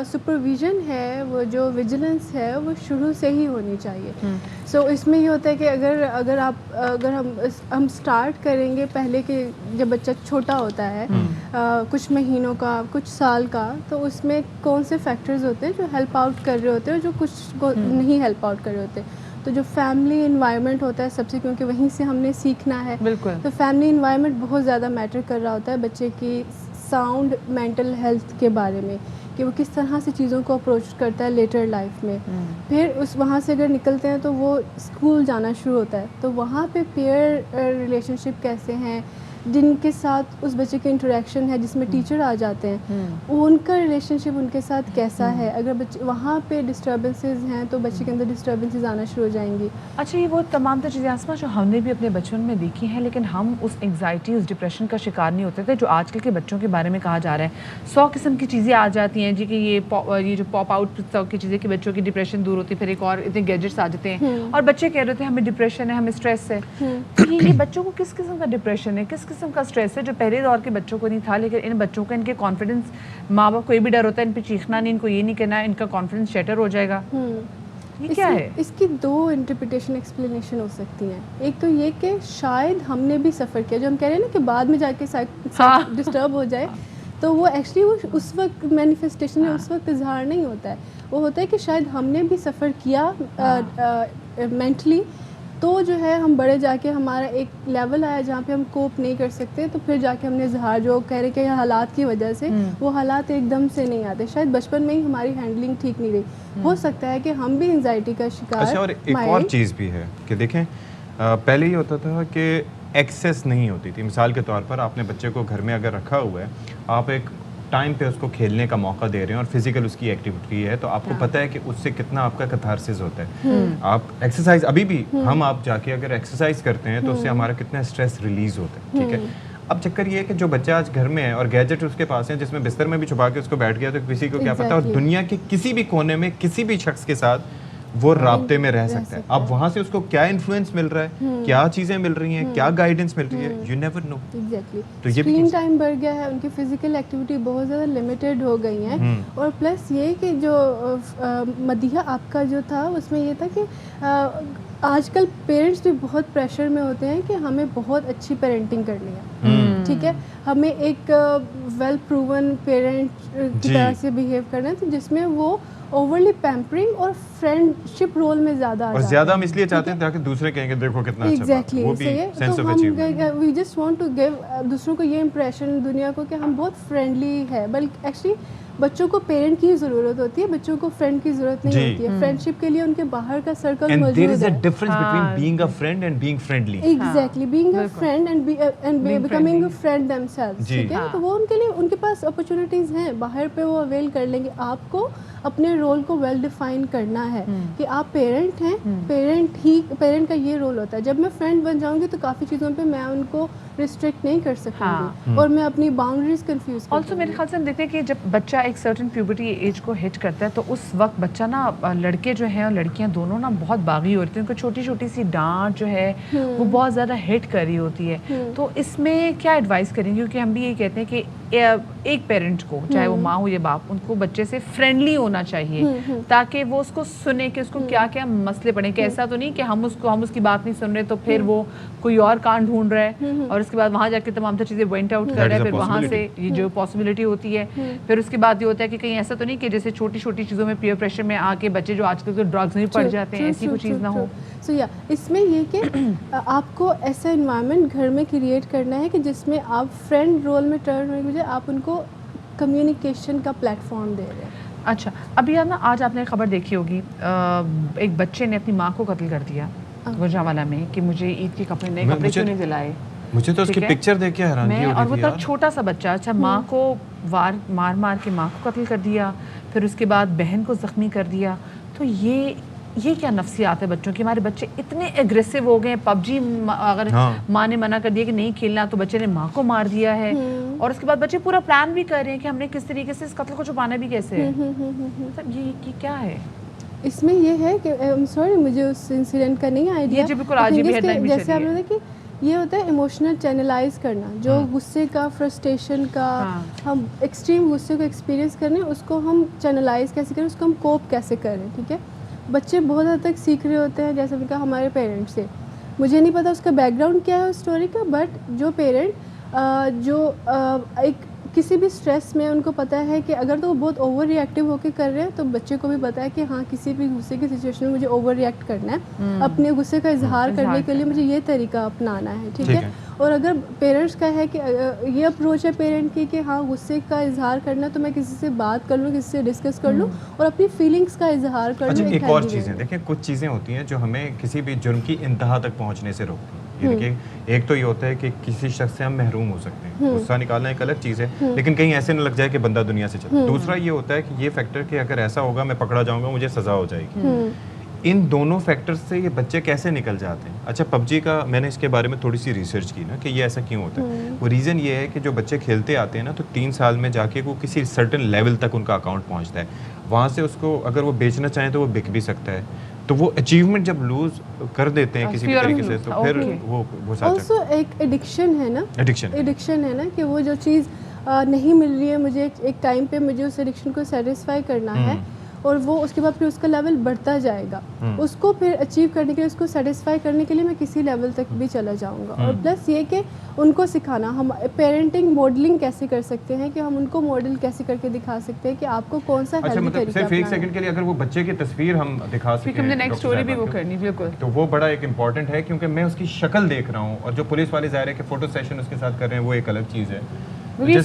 S20: सुपरविज़न है, वो जो विजिलेंस है, वो शुरू से ही होनी चाहिए। सो इसमें ये होता है कि अगर हम स्टार्ट करेंगे पहले कि जब बच्चा छोटा होता है, कुछ महीनों का, कुछ साल का, तो उसमें कौन से फैक्टर्स होते हैं जो हेल्प आउट कर रहे होते हैं और जो कुछ को नहीं हेल्प आउट कर रहे होते। तो जो फैमिली इन्वायरमेंट होता है सबसे, क्योंकि वहीं से हमने सीखना है,
S1: बिल्कुल,
S20: तो फैमिली इन्वायरमेंट बहुत ज़्यादा मैटर कर रहा होता है बच्चे की साउंड मेंटल हेल्थ के बारे में, कि वो किस तरह से चीज़ों को अप्रोच करता है लेटर लाइफ में। फिर उस वहाँ से अगर निकलते हैं तो वो स्कूल जाना शुरू होता है, तो वहाँ पे पेयर रिलेशनशिप कैसे हैं, जिनके साथ उस बच्चे की इंटरेक्शन है, जिसमें टीचर आ जाते हैं, उनका रिलेशनशिप उनके साथ कैसा है। अगर बच्चे वहाँ पे डिस्टर्बेंसेस हैं तो बच्चे के अंदर डिस्टर्बेंसेस आना शुरू हो जाएंगी।
S1: अच्छा, ये वो तमाम चीज़ें आसमा जो हमने भी अपने बचपन में देखी हैं, लेकिन हम उस एंग्जाइटी, उस डिप्रेशन का शिकार नहीं होते थे जो आजकल के बच्चों के बारे में कहा जा रहा है। 100 किस्म की चीज़ें आ जाती हैं जी, कि ये जो पॉप आउट की चीज़ें कि बच्चों की डिप्रेशन दूर होती है, फिर एक और इतने गैजेट्स आ जाते हैं और बच्चे कह रहे थे हमें डिप्रेशन है, हमें स्ट्रेस है। तो ये बच्चों को किस किस्म का डिप्रेशन है, किस किस्म का स्ट्रेस है जो पहले दौर के बच्चों को नहीं था, लेकिन इन बच्चों का, इनके कॉन्फिडेंस, माँ बाप को ये भी डर होता है इन पे चीखना नहीं, इनको ये नहीं कहना, इनका कॉन्फिडेंस शटर हो जाएगा। ये क्या है?
S20: इसकी दो इंटरप्रिटेशन एक्सप्लेनेशन हो सकती हैं। एक तो ये कि शायद हमने भी सफ़र किया, जो हम कह रहे हैं ना कि बाद में जाके डिस्टर्ब हो जाए, तो वो एक्चुअली वो उस वक्त मैनिफेस्टेशन है, उस वक्त इजहार नहीं होता है। वो होता है कि शायद हमने भी सफ़र किया मेंटली, तो जो है हम बड़े जाके हमारा एक लेवल आया जहाँ पे हम कोप नहीं कर सकते, तो फिर जाके हमने इजहार, जो कह रहे कि हालात की वजह से, वो हालात एकदम से नहीं आते। शायद बचपन में ही हमारी हैंडलिंग ठीक नहीं रही। हो सकता है कि हम भी एंजाइटी का शिकार।
S2: अच्छा, और एक और चीज़ भी है कि देखें, पहले ये होता था कि एक्सेस नहीं होती थी। मिसाल के तौर पर आपने बच्चे को घर में अगर रखा हुआ है, आप एक टाइम पे उसको खेलने का मौका दे रहे हैं और फिजिकल उसकी एक्टिविटी है, तो आपको पता है कि उससे कितना आपका कैथारसिस होता है। आप एक्सरसाइज, अभी भी हम आप जाके अगर एक्सरसाइज करते हैं तो उससे हमारा कितना स्ट्रेस रिलीज होता है, ठीक है। अब चक्कर ये है कि जो बच्चा आज घर में है और गैजेट उसके पास है, जिसमें बिस्तर में भी छुपा के उसको बैठ गया, तो किसी को क्या पता, और दुनिया के किसी भी कोने में किसी भी शख्स के साथ वो राब्ते में रह सकता है। अब वहाँ से उसको क्या इन्फ्लुएंस मिल रहा है, क्या चीज़ें मिल रही हैं, क्या गाइडेंस मिल रही है, यू नेवर नो।
S20: एग्जैक्टली,
S2: तो ये
S20: स्क्रीन टाइम बढ़ गया है, उनकी फिजिकल एक्टिविटी बहुत ज़्यादा लिमिटेड हो गई हैं, और प्लस ये कि जो मदीहा आपका जो था उसमें ये था कि आजकल पेरेंट्स भी बहुत प्रेशर में होते हैं कि हमें बहुत अच्छी पेरेंटिंग करनी है, ठीक है, हमें एक वेल प्रूवन पेरेंट की तरह से बिहेव करना है, तो जिसमें वो ओवरली पैम्परिंग और फ्रेंडशिप रोल में ज़्यादा
S2: और ज़्यादा हम इसलिए चाहते हैं ताकि दूसरे कहेंगे देखो कितना अच्छा
S20: एग्जैक्टली,
S2: वो भी sense of achievement.
S20: We just want to give दूसरों को ये इंप्रेशन दुनिया को कि हम बहुत फ्रेंडली है, बल्कि एक्चुअली बच्चों को पेरेंट की ज़रूरत होती है, बच्चों को फ्रेंड की ज़रूरत नहीं होती है। फ्रेंडशिप के लिए उनके बाहर का सर्कल मौजूद है।
S2: There is a difference between being a friend and being friendly.
S20: Exactly, being a friend and becoming a friend themselves, ठीक है। तो वो उनके लिए, उनके पास अपॉर्चुनिटीज़ हैं, बाहर पे वो अवेल कर लेंगे। आपको अपने रोल को वेल डिफाइन करना है कि आप पेरेंट हैं, पेरेंट का ये रोल होता है। जब मैं फ्रेंड बन जाऊंगी तो काफ़ी चीज़ों पे मैं उनको रिस्ट्रिक्ट नहीं कर सकूंगी और मैं अपनी बाउंड्रीज कंफ्यूज कर
S1: ऑल्सो मेरे ख्याल से हम देखते हैं कि जब बच्चा एक सर्टेन प्यूबर्टी एज को हिट करता है तो उस वक्त बच्चा ना, लड़के जो हैं और लड़कियां दोनों ना बहुत बागी होती हैं, उनको छोटी छोटी सी डांट जो है वो बहुत ज़्यादा हिट कर रही होती है। तो इसमें क्या एडवाइस करेंगे, क्योंकि हम भी ये कहते हैं कि एक पेरेंट को, चाहे वो माँ हो या बाप, उनको बच्चे से फ्रेंडली होना चाहिए ताकि वो उसको सुने कि उसको क्या क्या मसले पड़े, कि ऐसा तो नहीं कि हम उसकी बात नहीं सुन रहे तो फिर वो कोई और कान ढूंढ रहा है और उसके बाद वहाँ जाके तमाम चीज़ें वेंट आउट कर रहा है, फिर वहाँ से ये जो पॉसिबिलिटी होती है, फिर उसके बाद ये होता है कि कहीं ऐसा तो नहीं कि जैसे छोटी छोटी चीज़ों में पीयर प्रेशर में आके बच्चे जो आजकल के ड्रग्स में पड़ जाते हैं, ऐसी कोई चीज़ ना हो।
S20: सो या इसमें ये कि आपको ऐसा इन्वायरमेंट घर में क्रिएट करना है कि जिसमें आप फ्रेंड रोल में टर्न होने के बजाय आप उनको कम्युनिकेशन का प्लेटफॉर्म दे रहे हैं।
S1: अच्छा, अभी यार ना आज आपने खबर देखी होगी, एक बच्चे ने अपनी माँ को कत्ल कर दिया गुजरांवाला में कि मुझे ईद के कपड़े नए कपड़े क्यों नहीं दिलाए।
S2: मुझे तो उसकी पिक्चर देख के हैरानी हो रही थी।
S1: और वो तब छोटा सा बच्चा, अच्छा, माँ को मार मार के माँ को कत्ल कर दिया, फिर उसके बाद बहन को ज़ख्मी कर दिया। तो ये क्या नफ्सियात है बच्चों की। हमारे बच्चे इतने एग्रेसिव हो गए, पबजी अगर माँ ने मना कर दिया कि नहीं खेलना तो बच्चे ने माँ को मार दिया है, और उसके बाद बच्चे पूरा प्लान भी कर रहे हैं कि हमने किस तरीके से इस कत्ल को छुपाना भी कैसे है। मतलब ये क्या है इसमें?
S20: ये है कि सॉरी मुझे उस इंसिडेंट का नहीं आइडिया,
S1: जी बिल्कुल, आज भी हेडलाइन में
S20: जैसे आपने देखा कि ये होता है इमोशनल चैनलाइज करना, जो गुस्से का, फ्रस्ट्रेशन का, हम एक्सट्रीम गुस्से को एक्सपीरियंस करने, उसको हम चैनलाइज कैसे करें, उसको हम कोप कैसे करें। ठीक है, बच्चे बहुत हद तक सीख रहे होते हैं, जैसे उनका हमारे पेरेंट्स से, मुझे नहीं पता उसका बैकग्राउंड क्या है उस स्टोरी का, बट जो पेरेंट एक किसी भी स्ट्रेस में उनको पता है कि अगर तो वो बहुत ओवर रिएक्टिव होकर कर रहे हैं, तो बच्चे को भी पता है कि हाँ किसी भी गुस्से की सिचुएशन में मुझे ओवर रिएक्ट करना है, अपने गुस्से का इजहार करने के लिए मुझे ये तरीका अपनाना है। ठीक है, और अगर पेरेंट्स का है कि ये अप्रोच है पेरेंट की कि हाँ गुस्से का इजहार करना, तो मैं किसी से बात कर लूँ, किसी से डिस्कस कर लूँ और अपनी फीलिंग्स का इजहार कर लूँ।
S2: एक और चीज़ें देखिए, कुछ चीज़ें होती हैं जो हमें किसी भी जुर्म की इंतहा तक पहुंचने से रोकती हैं। ये देखिए, एक तो ये होता है कि किसी शख्स से हम महरूम हो सकते हैं, गुस्सा निकालना एक अलग चीज़ है, लेकिन कहीं ऐसे न लग जाए कि बंदा दुनिया से चला। दूसरा ये होता है कि ये फैक्टर कि अगर ऐसा होगा मैं पकड़ा जाऊंगा, मुझे सज़ा हो जाएगी। इन दोनों फैक्टर्स से ये बच्चे कैसे निकल जाते हैं? अच्छा, पबजी का मैंने इसके बारे में थोड़ी सी रिसर्च की ना कि ये ऐसा क्यों होता है। वो रीज़न ये है कि जो बच्चे खेलते आते हैं ना, तो 3 साल में जाके वो किसी सर्टेन लेवल तक उनका अकाउंट पहुंचता है, वहाँ से उसको अगर वो बेचना चाहें तो वो बिक भी सकता है। तो वो अचीवमेंट जब लूज कर देते हैं किसी भी तरीके से, तो फिर वो
S20: ऑल्सो एक एडिक्शन है ना, एडिक्शन है ना कि वो जो चीज़ नहीं मिल रही है मुझे, एक टाइम पे मुझे उस एडिक्शन को सेटिस्फाई करना है, और वो उसके बाद फिर उसका लेवल बढ़ता जाएगा, उसको फिर अचीव करने के लिए, उसको सेटिस्फाई करने के लिए मैं किसी लेवल तक भी चला जाऊंगा। और प्लस ये कि उनको सिखाना, हम पेरेंटिंग मॉडलिंग कैसे कर सकते हैं, कि हम उनको मॉडल कैसे करके दिखा सकते हैं कि आपको कौन सा
S2: अच्छा, मतलब सिर्फ एक सेकंड के लिए अगर वो बच्चे की तस्वीर हम दिखा सकें,
S1: नेक्स्ट स्टोरी भी वो करनी बिल्कुल,
S2: तो वो बड़ा एक इम्पॉर्टेंट है, क्योंकि मैं उसकी शक्ल देख रहा हूँ और जो पुलिस वाले ज़ाहिर है कि फोटो सेशन उसके साथ कर रहे हैं, वो एक अलग चीज़ है।
S1: ये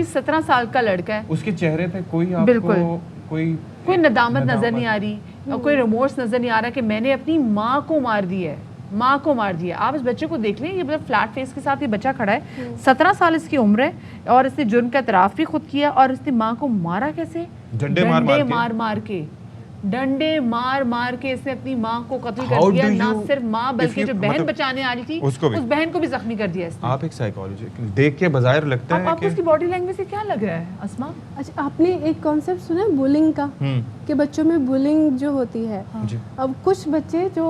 S1: 17 साल का लड़का है,
S2: उसके चेहरे पे कोई आपको
S1: कोई नदामत नजर नहीं आ रही और कोई रिमोर्स नजर नहीं आ रहा कि मैंने अपनी माँ को मार दिया है, माँ को मार दिया। आप इस बच्चे को देख लें, ये मतलब फ्लैट फेस के साथ ये बच्चा खड़ा है, 17 साल इसकी उम्र है, और इसने जुर्म का इतराफ़ भी खुद किया, और इसने माँ को मारा कैसे? डंडे मार मार के इसने अपनी माँ को कत्ल कर दिया। ना सिर्फ माँ बल्कि जो बहन बचाने वाली थी उस बहन को भी जख्मी कर दिया इसने।
S2: आप एक साइकोलॉजी देख के बाज़ाहिर लगता है
S1: आपको उसकी बॉडी लैंग्वेज से क्या लग रहा है अस्मा?
S20: अच्छा, आपने एक कॉन्सेप्ट सुना है बुलिंग का, कि बच्चों में बुलिंग जो होती है, अब कुछ बच्चे जो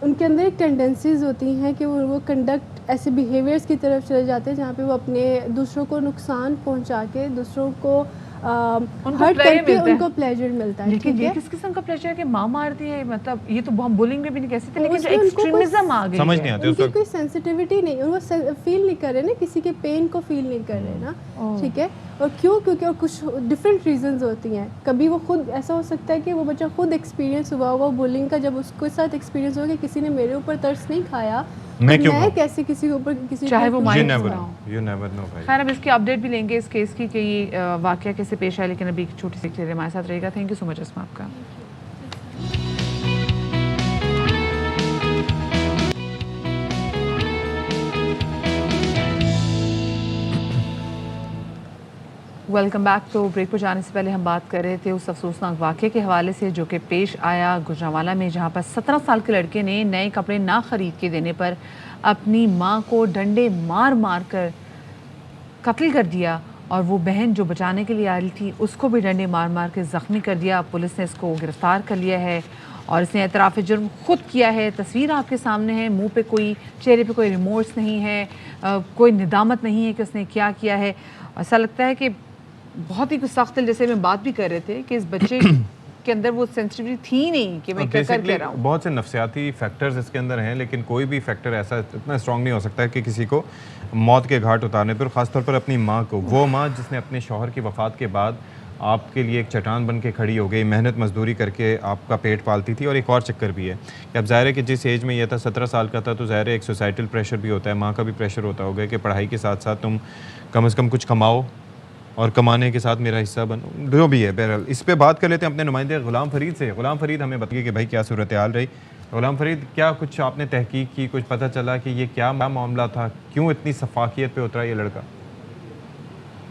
S20: उनके अंदर एक टेंडेंसीज होती हैं कि वो कंडक्ट ऐसे बिहेवियर्स की तरफ चले जाते हैं जहाँ पे वो अपने दूसरों को नुकसान पहुँचा के, दूसरों को हर्ट करके उनको प्लेजर मिलता है।
S1: लेकिन ये किस किस्म का प्लेजर है कि माँ मारती है? मतलब ये तो हम बुलिंग में भी नहीं कह सकते, लेकिन जो एक्सट्रीमिज्म आ गई
S2: समझ नहीं आती,
S20: उनकी कोई सेंसिटिविटी नहीं, वो फील नहीं कर रहे ना, किसी के पेन को फील नहीं कर रहे ना। ठीक है, और क्यों? क्योंकि और कुछ डिफरेंट रीजंस होती हैं। कभी वो खुद ऐसा हो सकता है कि वो बच्चा खुद एक्सपीरियंस हुआ होगा बुलिंग का, जब उसके साथ एक्सपीरियंस होगा कि किसी ने मेरे ऊपर तरस नहीं खाया, मैं कैसे किसी के ऊपर किसी
S1: चाहे वो
S2: you never know भाई।
S1: खैर, अब इसकी अपडेट भी लेंगे इस केस की कि ये वाकया कैसे पेश आया, लेकिन अभी एक छोटी सी क्लियर हमारे साथ रहेगा। थैंक यू सो मच अस्मा आपका। Welcome back. तो ब्रेक पर जाने से पहले हम बात कर रहे थे उस अफसोसनाक वाक़े के हवाले से जो कि पेश आया गुजरांवाला में, जहां पर 17 साल के लड़के ने नए कपड़े ना ख़रीद के देने पर अपनी मां को डंडे मार मार कर कत्ल कर दिया, और वो बहन जो बचाने के लिए आई थी उसको भी डंडे मार मार के ज़ख्मी कर दिया। पुलिस ने इसको गिरफ़्तार कर लिया है और इसने एतराफ़ जुर्म खुद किया है। तस्वीर आपके सामने है, मुंह पे कोई, चेहरे पे कोई रिमोर्स नहीं है, कोई निदामत नहीं है कि उसने क्या किया है। ऐसा लगता है कि बहुत ही कुछ सख्त, जैसे मैं बात भी कर रहे थे कि इस बच्चे के अंदर वो सेंसिटिविटी थी नहीं कि मैं क्या कर रहा हूँ।
S2: बहुत से नफ्सियाती फैक्टर्स इसके अंदर हैं, लेकिन कोई भी फैक्टर ऐसा इतना स्ट्रॉन्ग नहीं हो सकता है कि किसी को मौत के घाट उतारने पर, ख़ासतौर पर अपनी माँ को, वो माँ जिसने अपने शौहर की वफ़ात के बाद आपके लिए एक चट्टान बन के खड़ी हो गई, मेहनत मजदूरी करके आपका पेट पालती थी। और एक और चक्कर भी है कि अब ज़ाहिर है कि जिस एज में ये था, 17 साल का था, तो ज़ाहिर है एक सोसाइटल प्रेशर भी होता है, माँ का भी प्रेशर होता होगा कि पढ़ाई के साथ साथ तुम कम से कम कुछ कमाओ और कमाने के साथ मेरा हिस्सा बनो, जो भी है। बहरहाल इस पे बात कर लेते हैं अपने नुमाइंदे गुलाम फरीद से। गुलाम फरीद हमें बताइए कि भाई क्या सूरत हाल रही। गुलाम फरीद, क्या कुछ आपने तहकीक की, कुछ पता चला कि ये क्या मामला था, क्यों इतनी सफाकियत पे उतरा ये लड़का?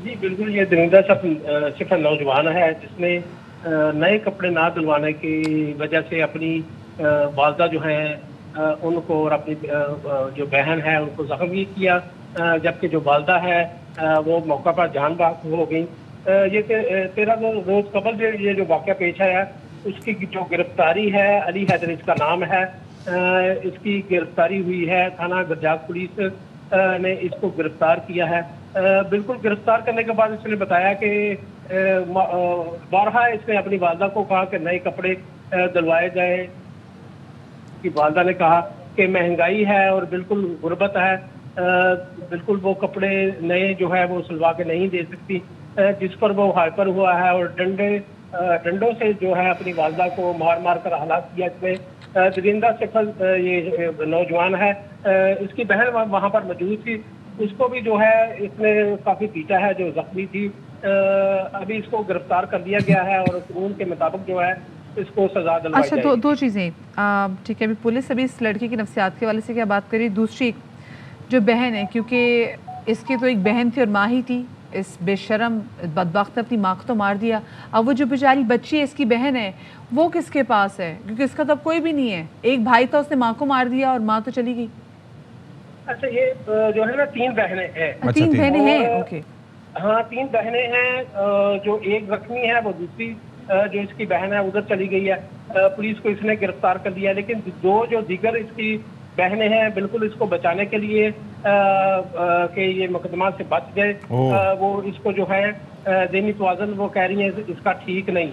S21: जी बिल्कुल, ये दरिंदा सिर्फ नौजवान है जिसने नए कपड़े ना दिलवाने की वजह से अपनी वालदा जो हैं उनको और अपनी जो बहन है उनको जख्मी किया, जबकि जो वालदा है वो मौका पर जान बाक हो गई। ये 13 रोज कबल ये जो वाक़या पेश आया, उसकी जो गिरफ्तारी है, अली हैदर इसका नाम है, इसकी गिरफ्तारी हुई है। थाना गरजाक पुलिस ने इसको गिरफ्तार किया है। बिल्कुल गिरफ्तार करने के बाद इसने बताया कि बारहा इसने अपनी वालदा को कहा कि नए कपड़े दिलवाए जाए। कि वालदा ने कहा कि महंगाई है और बिल्कुल गुर्बत है, बिल्कुल वो कपड़े नए जो है वो सिलवा के नहीं दे सकती, जिस पर वो हाइपर हुआ है और डंडों से जो है अपनी वालदा को मार मार कर हलाक किया। इसमें दरिंदा सिफल ये नौजवान है, इसकी बहन वहाँ पर मौजूद थी, उसको भी जो है इसने काफ़ी पीटा है जो जख्मी थी। अभी इसको गिरफ्तार कर लिया गया है और कानून के मुताबिक जो है इसको सजा दिलवाई
S1: अच्छा,
S21: जाएगी।
S1: दो चीज़ें, ठीक है, अभी पुलिस अभी इस लड़की की नफ्सियात के वाले से क्या बात करी, दूसरी जो बहन है, क्योंकि इसकी तो एक बहन थी और माँ ही थी, इस बेशरम बदबख्त ने अपनी माँ को तो मार दिया। अब वो जो बेचारी बच्ची है, इसकी बहन है, वो किसके पास है? क्योंकि इसका तो अब कोई भी नहीं है। एक भाई था, उसने माँ को मार दिया और माँ तो चली गई।
S21: अच्छा, ये जो है ना 3 बहनें हैं।
S1: अच्छा, 3 बहनें हैं, ओके।
S21: हाँ, 3 बहनें हैं। जो एक जख्मी है वो दूसरी जो इसकी बहन है उधर चली गई है। पुलिस को इसने गिरफ्तार कर लिया, लेकिन जो दीगर इसकी बहनें हैं बिल्कुल इसको बचाने के लिए कि ये मुकदमा से बच गए, वो इसको जो है ज़हनी तवाज़ुन वो कह रही है इसका ठीक नहीं।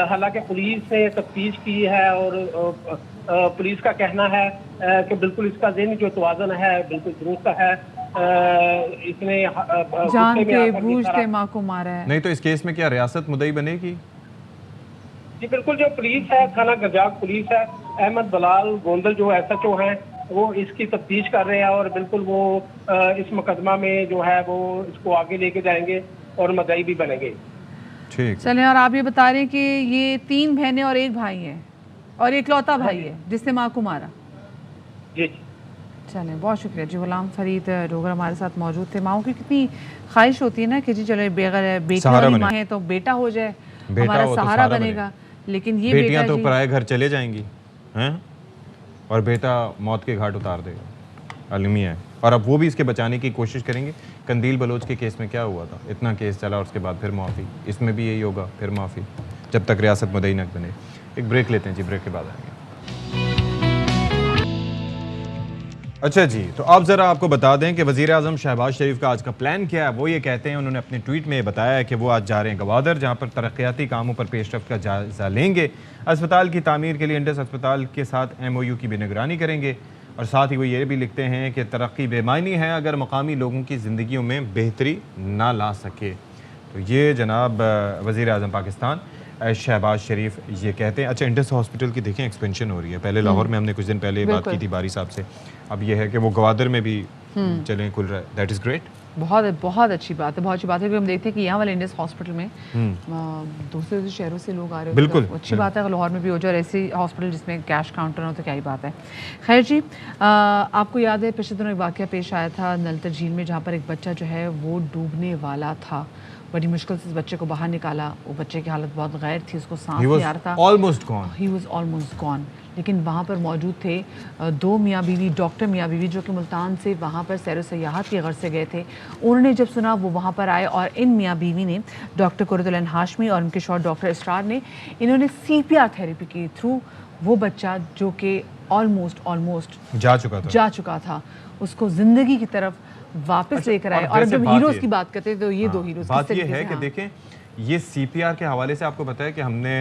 S21: हालांकि पुलिस ने तफ्तीश की है और पुलिस का कहना है कि बिल्कुल इसका ज़हनी जो तवाज़ुन है बिल्कुल दुरुस्त है। इसने
S1: जान के बूझ के माँ को मारा है।
S2: नहीं तो इस केस में क्या रियासत मुद्दई बनेगी?
S21: जी बिल्कुल, जो पुलिस है, थाना गरजाक पुलिस है, अहमद बलाल गोंदल जो SHO हैं, वो इसकी तफ्तीश कर रहे हैं और बिल्कुल वो इस मुकदमा में जो है वो इसको आगे लेके जाएंगे और मुद्दई भी बनेंगे।
S2: ठीक,
S1: चलें। और आप ये बता रहे हैं कि ये 3 बहनें और एक भाई है और इकलौता भाई है जिसने माँ को मारा।
S21: जी
S1: चलें, बहुत शुक्रिया जी। गुलाम फरीद डोगर हमारे साथ मौजूद थे। माओ की कितनी ख्वाहिश होती है ना कि जी चलो बेगर बेटी वाली माँ है तो बेटा हो जाए, हमारा सहारा बनेगा, लेकिन ये
S2: बेटियां तो पराए घर चले जाएंगी हैं और बेटा मौत के घाट उतार देगा, अलमिया है। और अब वो भी इसके बचाने की कोशिश करेंगे। कंदील बलोच के केस में क्या हुआ था, इतना केस चला और उसके बाद फिर माफ़ी, इसमें भी यही होगा, फिर माफ़ी, जब तक रियासत मुद्दई न बने। एक ब्रेक लेते हैं जी, ब्रेक के बाद आएंगे। अच्छा जी, तो अब ज़रा आपको बता दें कि वज़ीर आज़म शहबाज शरीफ का आज का प्लान क्या है। वो ये कहते हैं, उन्होंने अपने ट्वीट में बताया है कि वो आज जा रहे हैं गवादर, जहाँ पर तरक्याती कामों पर पेशरफ्त का जायज़ा लेंगे। अस्पताल की तामीर के लिए इंडस अस्पताल के साथ MOU की भी निगरानी करेंगे और साथ ही वो ये भी लिखते हैं कि तरक्की बेमायनी है अगर मकामी लोगों की ज़िंदगियों में बेहतरी ना ला सके। तो ये जनाब वज़ीर आज़म पाकिस्तान शहबाज शरीफ ये कहते हैं। अच्छा, इंडस हॉस्पिटल की देखें एक्सपेंशन हो रही है। पहले लाहौर में हमने कुछ दिन पहले बात की थी बारी साहब से, अब ये है कि वो गवादर में भी चलें खुल रहा है। दैट इज़ ग्रेट, बहुत अच्छी बात है, बहुत अच्छी बात है। हम देखते हैं कि यहाँ वाले इंडस हॉस्पिटल में दूसरे शहरों से लोग आ रहे हैं, बिल्कुल अच्छी बात है। लाहौर में भी हो जाए और ऐसे हॉस्पिटल जिसमें कैश काउंटर हो तो क्या ही बात है। खैर जी, आपको याद है पिछले दिनों एक वाक़या पेश आया था नलतर झील में, जहाँ पर एक बच्चा जो है वो डूबने वाला था। बड़ी मुश्किल से इस बच्चे को बाहर निकाला। वो बच्चे की हालत बहुत गैर थी, उसको सांस नहीं आ रहा था, ही वाज ऑलमोस्ट गॉन। लेकिन वहाँ पर मौजूद थे 2 मियाँ बीवी, डॉक्टर मियाँ बीवी, जो कि मुल्तान से वहाँ पर सैर सयाहत की गर्ज से गए थे। उन्होंने जब सुना वो वहाँ पर आए और इन मियाँ बीवी ने, डॉक्टर कुरतुल हाशमी और उनके शौहर डॉक्टर इसरार ने, इन्होंने CPR थेरेपी के थ्रू वो बच्चा जो कि ऑलमोस्ट जा चुका था उसको ज़िंदगी की तरफ वापस लेकर आए। और जब हीरोज़ की बात करते हैं तो ये 2 हीरोज़ बात ये है कि देखें, ये CPR के हवाले से आपको पता है कि हमने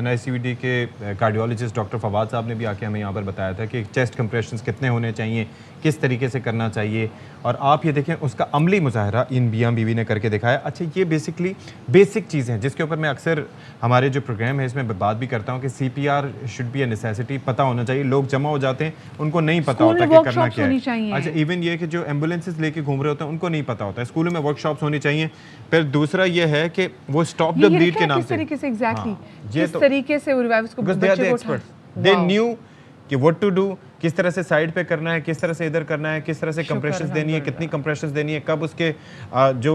S2: NICVD के कार्डियोलॉजिस्ट डॉक्टर फवाद साहब ने भी आके हमें यहाँ पर बताया था कि चेस्ट कंप्रेशंस कितने होने चाहिए, किस तरीके से करना चाहिए। और आप ये देखें उसका अमली मुजाहरा इन मियाँ बीवी ने करके दिखाया। अच्छा, ये बेसिकली बेसिक चीज़ें हैं जिसके ऊपर मैं अक्सर हमारे जो प्रोग्राम है इसमें बात भी करता हूँ कि CPR should be a necessity, पता होना चाहिए। लोग जमा हो जाते हैं, उनको नहीं पता होता कि करना क्या है। अच्छा, इवन ये कि जो एम्बुलेंसेज लेके घूम रहे होते हैं उनको नहीं पता होता है। स्कूलों में वर्कशॉप्स होनी चाहिए। फिर दूसरा ये है कि वो स्टॉप द ब्लीड के नाम से
S1: तरीके से एग्जैक्टली किस तरीके से उसको बच्चे को
S2: दे न्यू कि व्हाट टू डू, किस तरह से साइड पे करना है, किस तरह से इधर करना है, किस तरह से कंप्रेशंस देनी है, कितनी कंप्रेशंस देनी है, कब उसके जो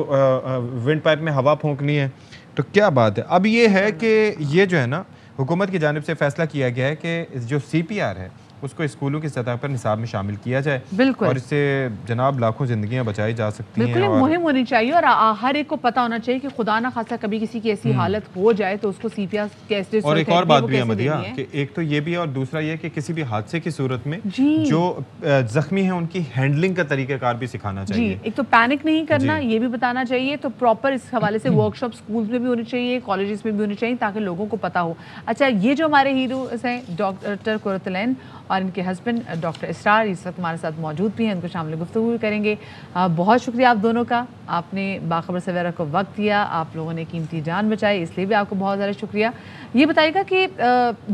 S2: विंड पाइप में हवा फूंकनी है। तो क्या बात है। अब ये है कि ये जो है ना हुकूमत की जानिब से फैसला किया गया है कि जो CPR है उसको स्कूलों की सतह पर निसाब में शामिल किया जाए।
S1: बिल्कुल।
S2: और इससे जनाब लाखों जिंदगियां बचाई जा सकती हैं।
S1: बिल्कुल मुहिम होनी चाहिए और हर एक को पता होना चाहिए कि खुदा ना खासा कभी किसी की ऐसी हालत हो जाए तो उसको CPR कैसे।
S2: और एक और बात भी है मदिया कि एक तो ये भी है और दूसरा ये कि किसी भी हादसे की सूरत में जो जख्मी है उनकी हैंडलिंग का तरीकाकार भी सिखाना चाहिए।
S1: एक तो पैनिक नहीं करना ये भी बताना चाहिए, तो प्रॉपर इस हवाले से वर्कशॉप स्कूल्स में भी होनी चाहिए, कॉलेजेस में भी होनी चाहिए ताकि लोगों को पता हो। अच्छा, ये जो हमारे हीरोज हैं डॉक्टर कुरतलैन और इनके हस्बैंड डॉक्टर इसरार इस वक्त हमारे साथ मौजूद भी हैं, उनको शामिल गुफ्तगू करेंगे। बहुत शुक्रिया आप दोनों का, आपने बाखबर सवेरा को वक्त दिया, आप लोगों ने कीमती जान बचाई, इसलिए भी आपको बहुत ज़्यादा शुक्रिया। ये बताइएगा कि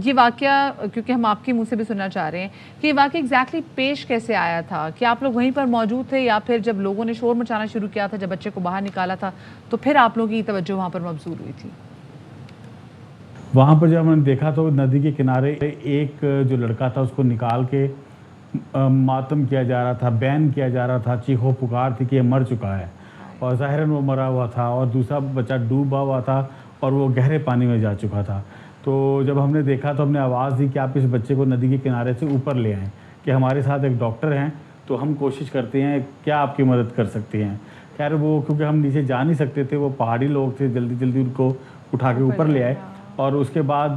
S1: ये वाक़या, क्योंकि हम आपके मुंह से भी सुनना चाह रहे हैं कि ये वाक़या एग्जैक्टली पेश कैसे आया था, कि आप लोग वहीं पर मौजूद थे या फिर जब लोगों ने शोर मचाना शुरू किया था, जब बच्चे को बाहर निकाला था तो फिर आप लोगों की तवज्जो वहाँ पर मबसूर हुई थी?
S5: वहाँ पर जब हमने देखा तो नदी के किनारे एक जो लड़का था उसको निकाल के मातम किया जा रहा था, बैन किया जा रहा था, चीखो पुकार थी कि ये मर चुका है और ज़ाहिरन वो मरा हुआ था, और दूसरा बच्चा डूबा हुआ था और वो गहरे पानी में जा चुका था। तो जब हमने देखा तो हमने आवाज़ दी कि आप इस बच्चे को नदी के किनारे से ऊपर ले आएँ, कि हमारे साथ एक डॉक्टर हैं तो हम कोशिश करते हैं क्या आपकी मदद कर सकते हैं। खैर वो क्योंकि हम नीचे जा नहीं सकते थे, वो पहाड़ी लोग थे, जल्दी जल्दी उनको उठा के ऊपर ले आए। और उसके बाद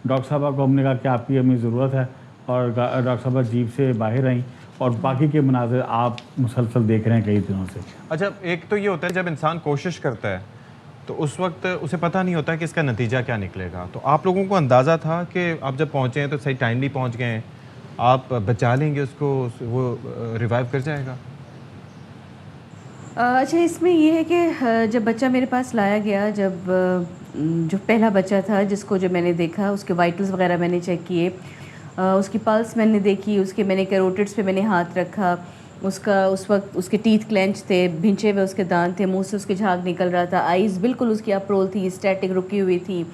S5: डॉक्टर साहबा को हमने कहा कि आपकी हमें ज़रूरत है, और डॉक्टर साहबा जीप से बाहर आई और बाकी के मनाज़िर आप मुसलसल देख रहे हैं कई दिनों से।
S2: अच्छा, एक तो ये होता है जब इंसान कोशिश करता है तो उस वक्त उसे पता नहीं होता कि इसका नतीजा क्या निकलेगा। तो आप लोगों को अंदाज़ा था कि आप जब पहुँचे हैं तो सही टाइमली पहुँच गए हैं, आप बचा लेंगे उसको, वो रिवाइव कर जाएगा?
S22: अच्छा, इसमें ये है कि जब बच्चा मेरे पास लाया गया, जब जो पहला बच्चा था जिसको जब मैंने देखा, उसके वाइटल्स वगैरह मैंने चेक किए, उसकी पल्स मैंने देखी, उसके मैंने कैरोटिड्स पे मैंने हाथ रखा, उसका उस वक्त उसके टीथ क्लेंच थे, भिंचे हुए उसके दांत थे, मुंह से उसके झाग निकल रहा था, आइज़ बिल्कुल उसकी अप्रोल थी, स्टैटिक रुकी हुई थी।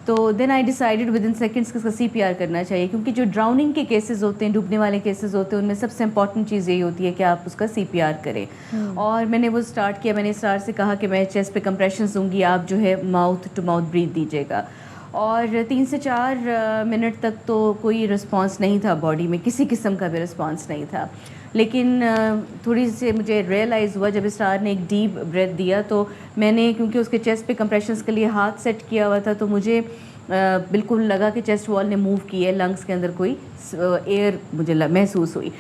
S22: तो then I decided within seconds कि इसका CPR करना चाहिए, क्योंकि जो ड्राउनिंग के केसेस होते हैं, डूबने वाले केसेस होते हैं, उनमें सबसे इंपॉर्टेंट चीज़ यही होती है कि आप उसका CPR करें। और मैंने वो स्टार्ट किया, मैंने इसरार से कहा कि मैं चेस्ट पे कंप्रेशंस दूंगी, आप जो है माउथ टू माउथ ब्रीथ दीजिएगा। और 3 से 4 मिनट तक तो कोई रिस्पांस नहीं था बॉडी में, किसी किस्म का भी रिस्पांस नहीं था। लेकिन थोड़ी सी मुझे रियलाइज़ हुआ जब इसरार ने एक डीप ब्रेथ दिया, तो मैंने क्योंकि उसके चेस्ट पे कंप्रेशंस के लिए हाथ सेट किया हुआ था, तो मुझे बिल्कुल लगा कि चेस्ट वॉल ने मूव की है, लंग्स के अंदर कोई एयर मुझे महसूस हुई।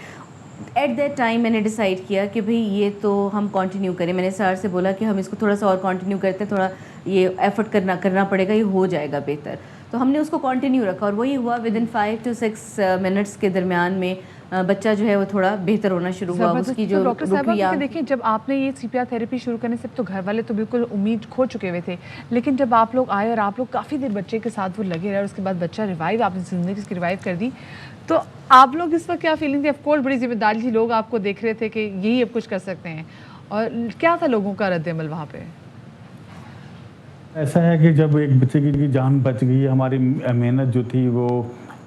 S22: एट दैट टाइम मैंने डिसाइड किया कि भाई ये तो हम कंटिन्यू करें। मैंने सर से बोला कि हम इसको थोड़ा सा और कंटिन्यू करते हैं, थोड़ा ये एफर्ट करना पड़ेगा, ये हो जाएगा बेहतर। तो हमने उसको कंटिन्यू रखा और वही हुआ। विद इन 5 to 6 मिनट्स के दरमियान में बच्चा जो है वो थोड़ा बेहतर होना शुरू हुआ। उसकी जो
S1: डॉक्टर साहब देखिए, जब आपने ये CPR थेरेपी शुरू करने से तो घर वाले तो बिल्कुल उम्मीद खो चुके हुए थे, लेकिन जब आप लोग आए और आप लोग काफ़ी देर बच्चे के साथ वो लगे रहे और उसके बाद बच्चा रिवाइव, आपने ज़िंदगी इसकी रिवाइव कर दी, तो आप लोग इस वक्त क्या फीलिंग थी? ऑफकोर्स बड़ी जिम्मेदारी थी, लोग आपको देख रहे थे कि यही अब कुछ कर सकते हैं, और क्या था लोगों का रद्द-ए-अमल वहाँ पे?
S5: ऐसा है कि जब एक बच्चे की जान बच गई, हमारी मेहनत जो थी वो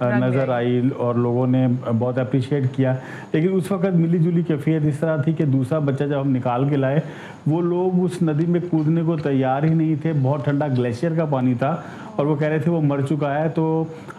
S5: नज़र आई और लोगों ने बहुत अप्रिशिएट किया। लेकिन उस वक्त मिली जुली कैफियत इस तरह थी कि दूसरा बच्चा जब हम निकाल के लाए, वो लोग उस नदी में कूदने को तैयार ही नहीं थे। बहुत ठंडा ग्लेशियर का पानी था और वो कह रहे थे वो मर चुका है। तो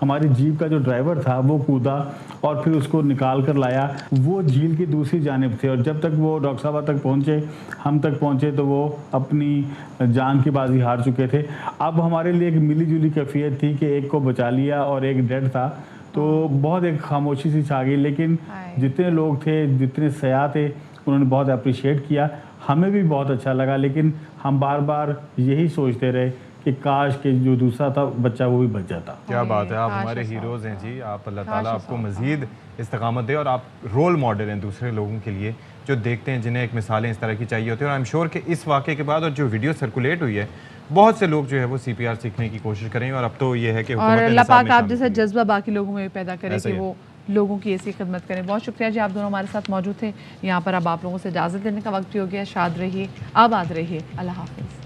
S5: हमारी जीप का जो ड्राइवर था वो कूदा और फिर उसको निकाल कर लाया। वो झील की दूसरी जानिब थे और जब तक वो डॉक्टर साहब तक पहुँचे, हम तक पहुँचे, तो वो अपनी जान की बाजी हार चुके थे। अब हमारे लिए एक मिली जुली कैफियत थी कि एक को बचा लिया और एक डेड था, तो बहुत एक खामोशी सी छा गई। लेकिन जितने लोग थे, जितने सयाह थे, उन्होंने बहुत अप्रिशिएट किया, हमें भी बहुत अच्छा लगा। लेकिन हम बार बार यही सोचते रहे कि काश के जो दूसरा था बच्चा वो भी बच जाता।
S2: क्या बात है, आप हमारे हीरोज़ हैं जी। आप अल्लाह ताला आपको मज़ीद इस्तकामत दे और आप रोल मॉडल हैं दूसरे लोगों के लिए जो देखते हैं, जिन्हें एक मिसालें इस तरह की चाहिए होती है। और आई एम श्योर कि इस वाक़े के बाद और जो वीडियो सर्कुलेट हुई है, बहुत से लोग जो है वो CPR सीखने की कोशिश करेंगे। और अब तो ये है कि
S1: और अल्लाह पाक आप जैसा जज्बा बाकी लोगों में पैदा करे कि वो लोगों की ऐसी खिदमत करें। बहुत शुक्रिया जी, आप दोनों हमारे साथ मौजूद थे यहाँ पर। अब आप लोगों से इजाज़त लेने का वक्त भी हो गया। शाद रहिए, आबाद रहिए, अल्लाह हाफ़िज़।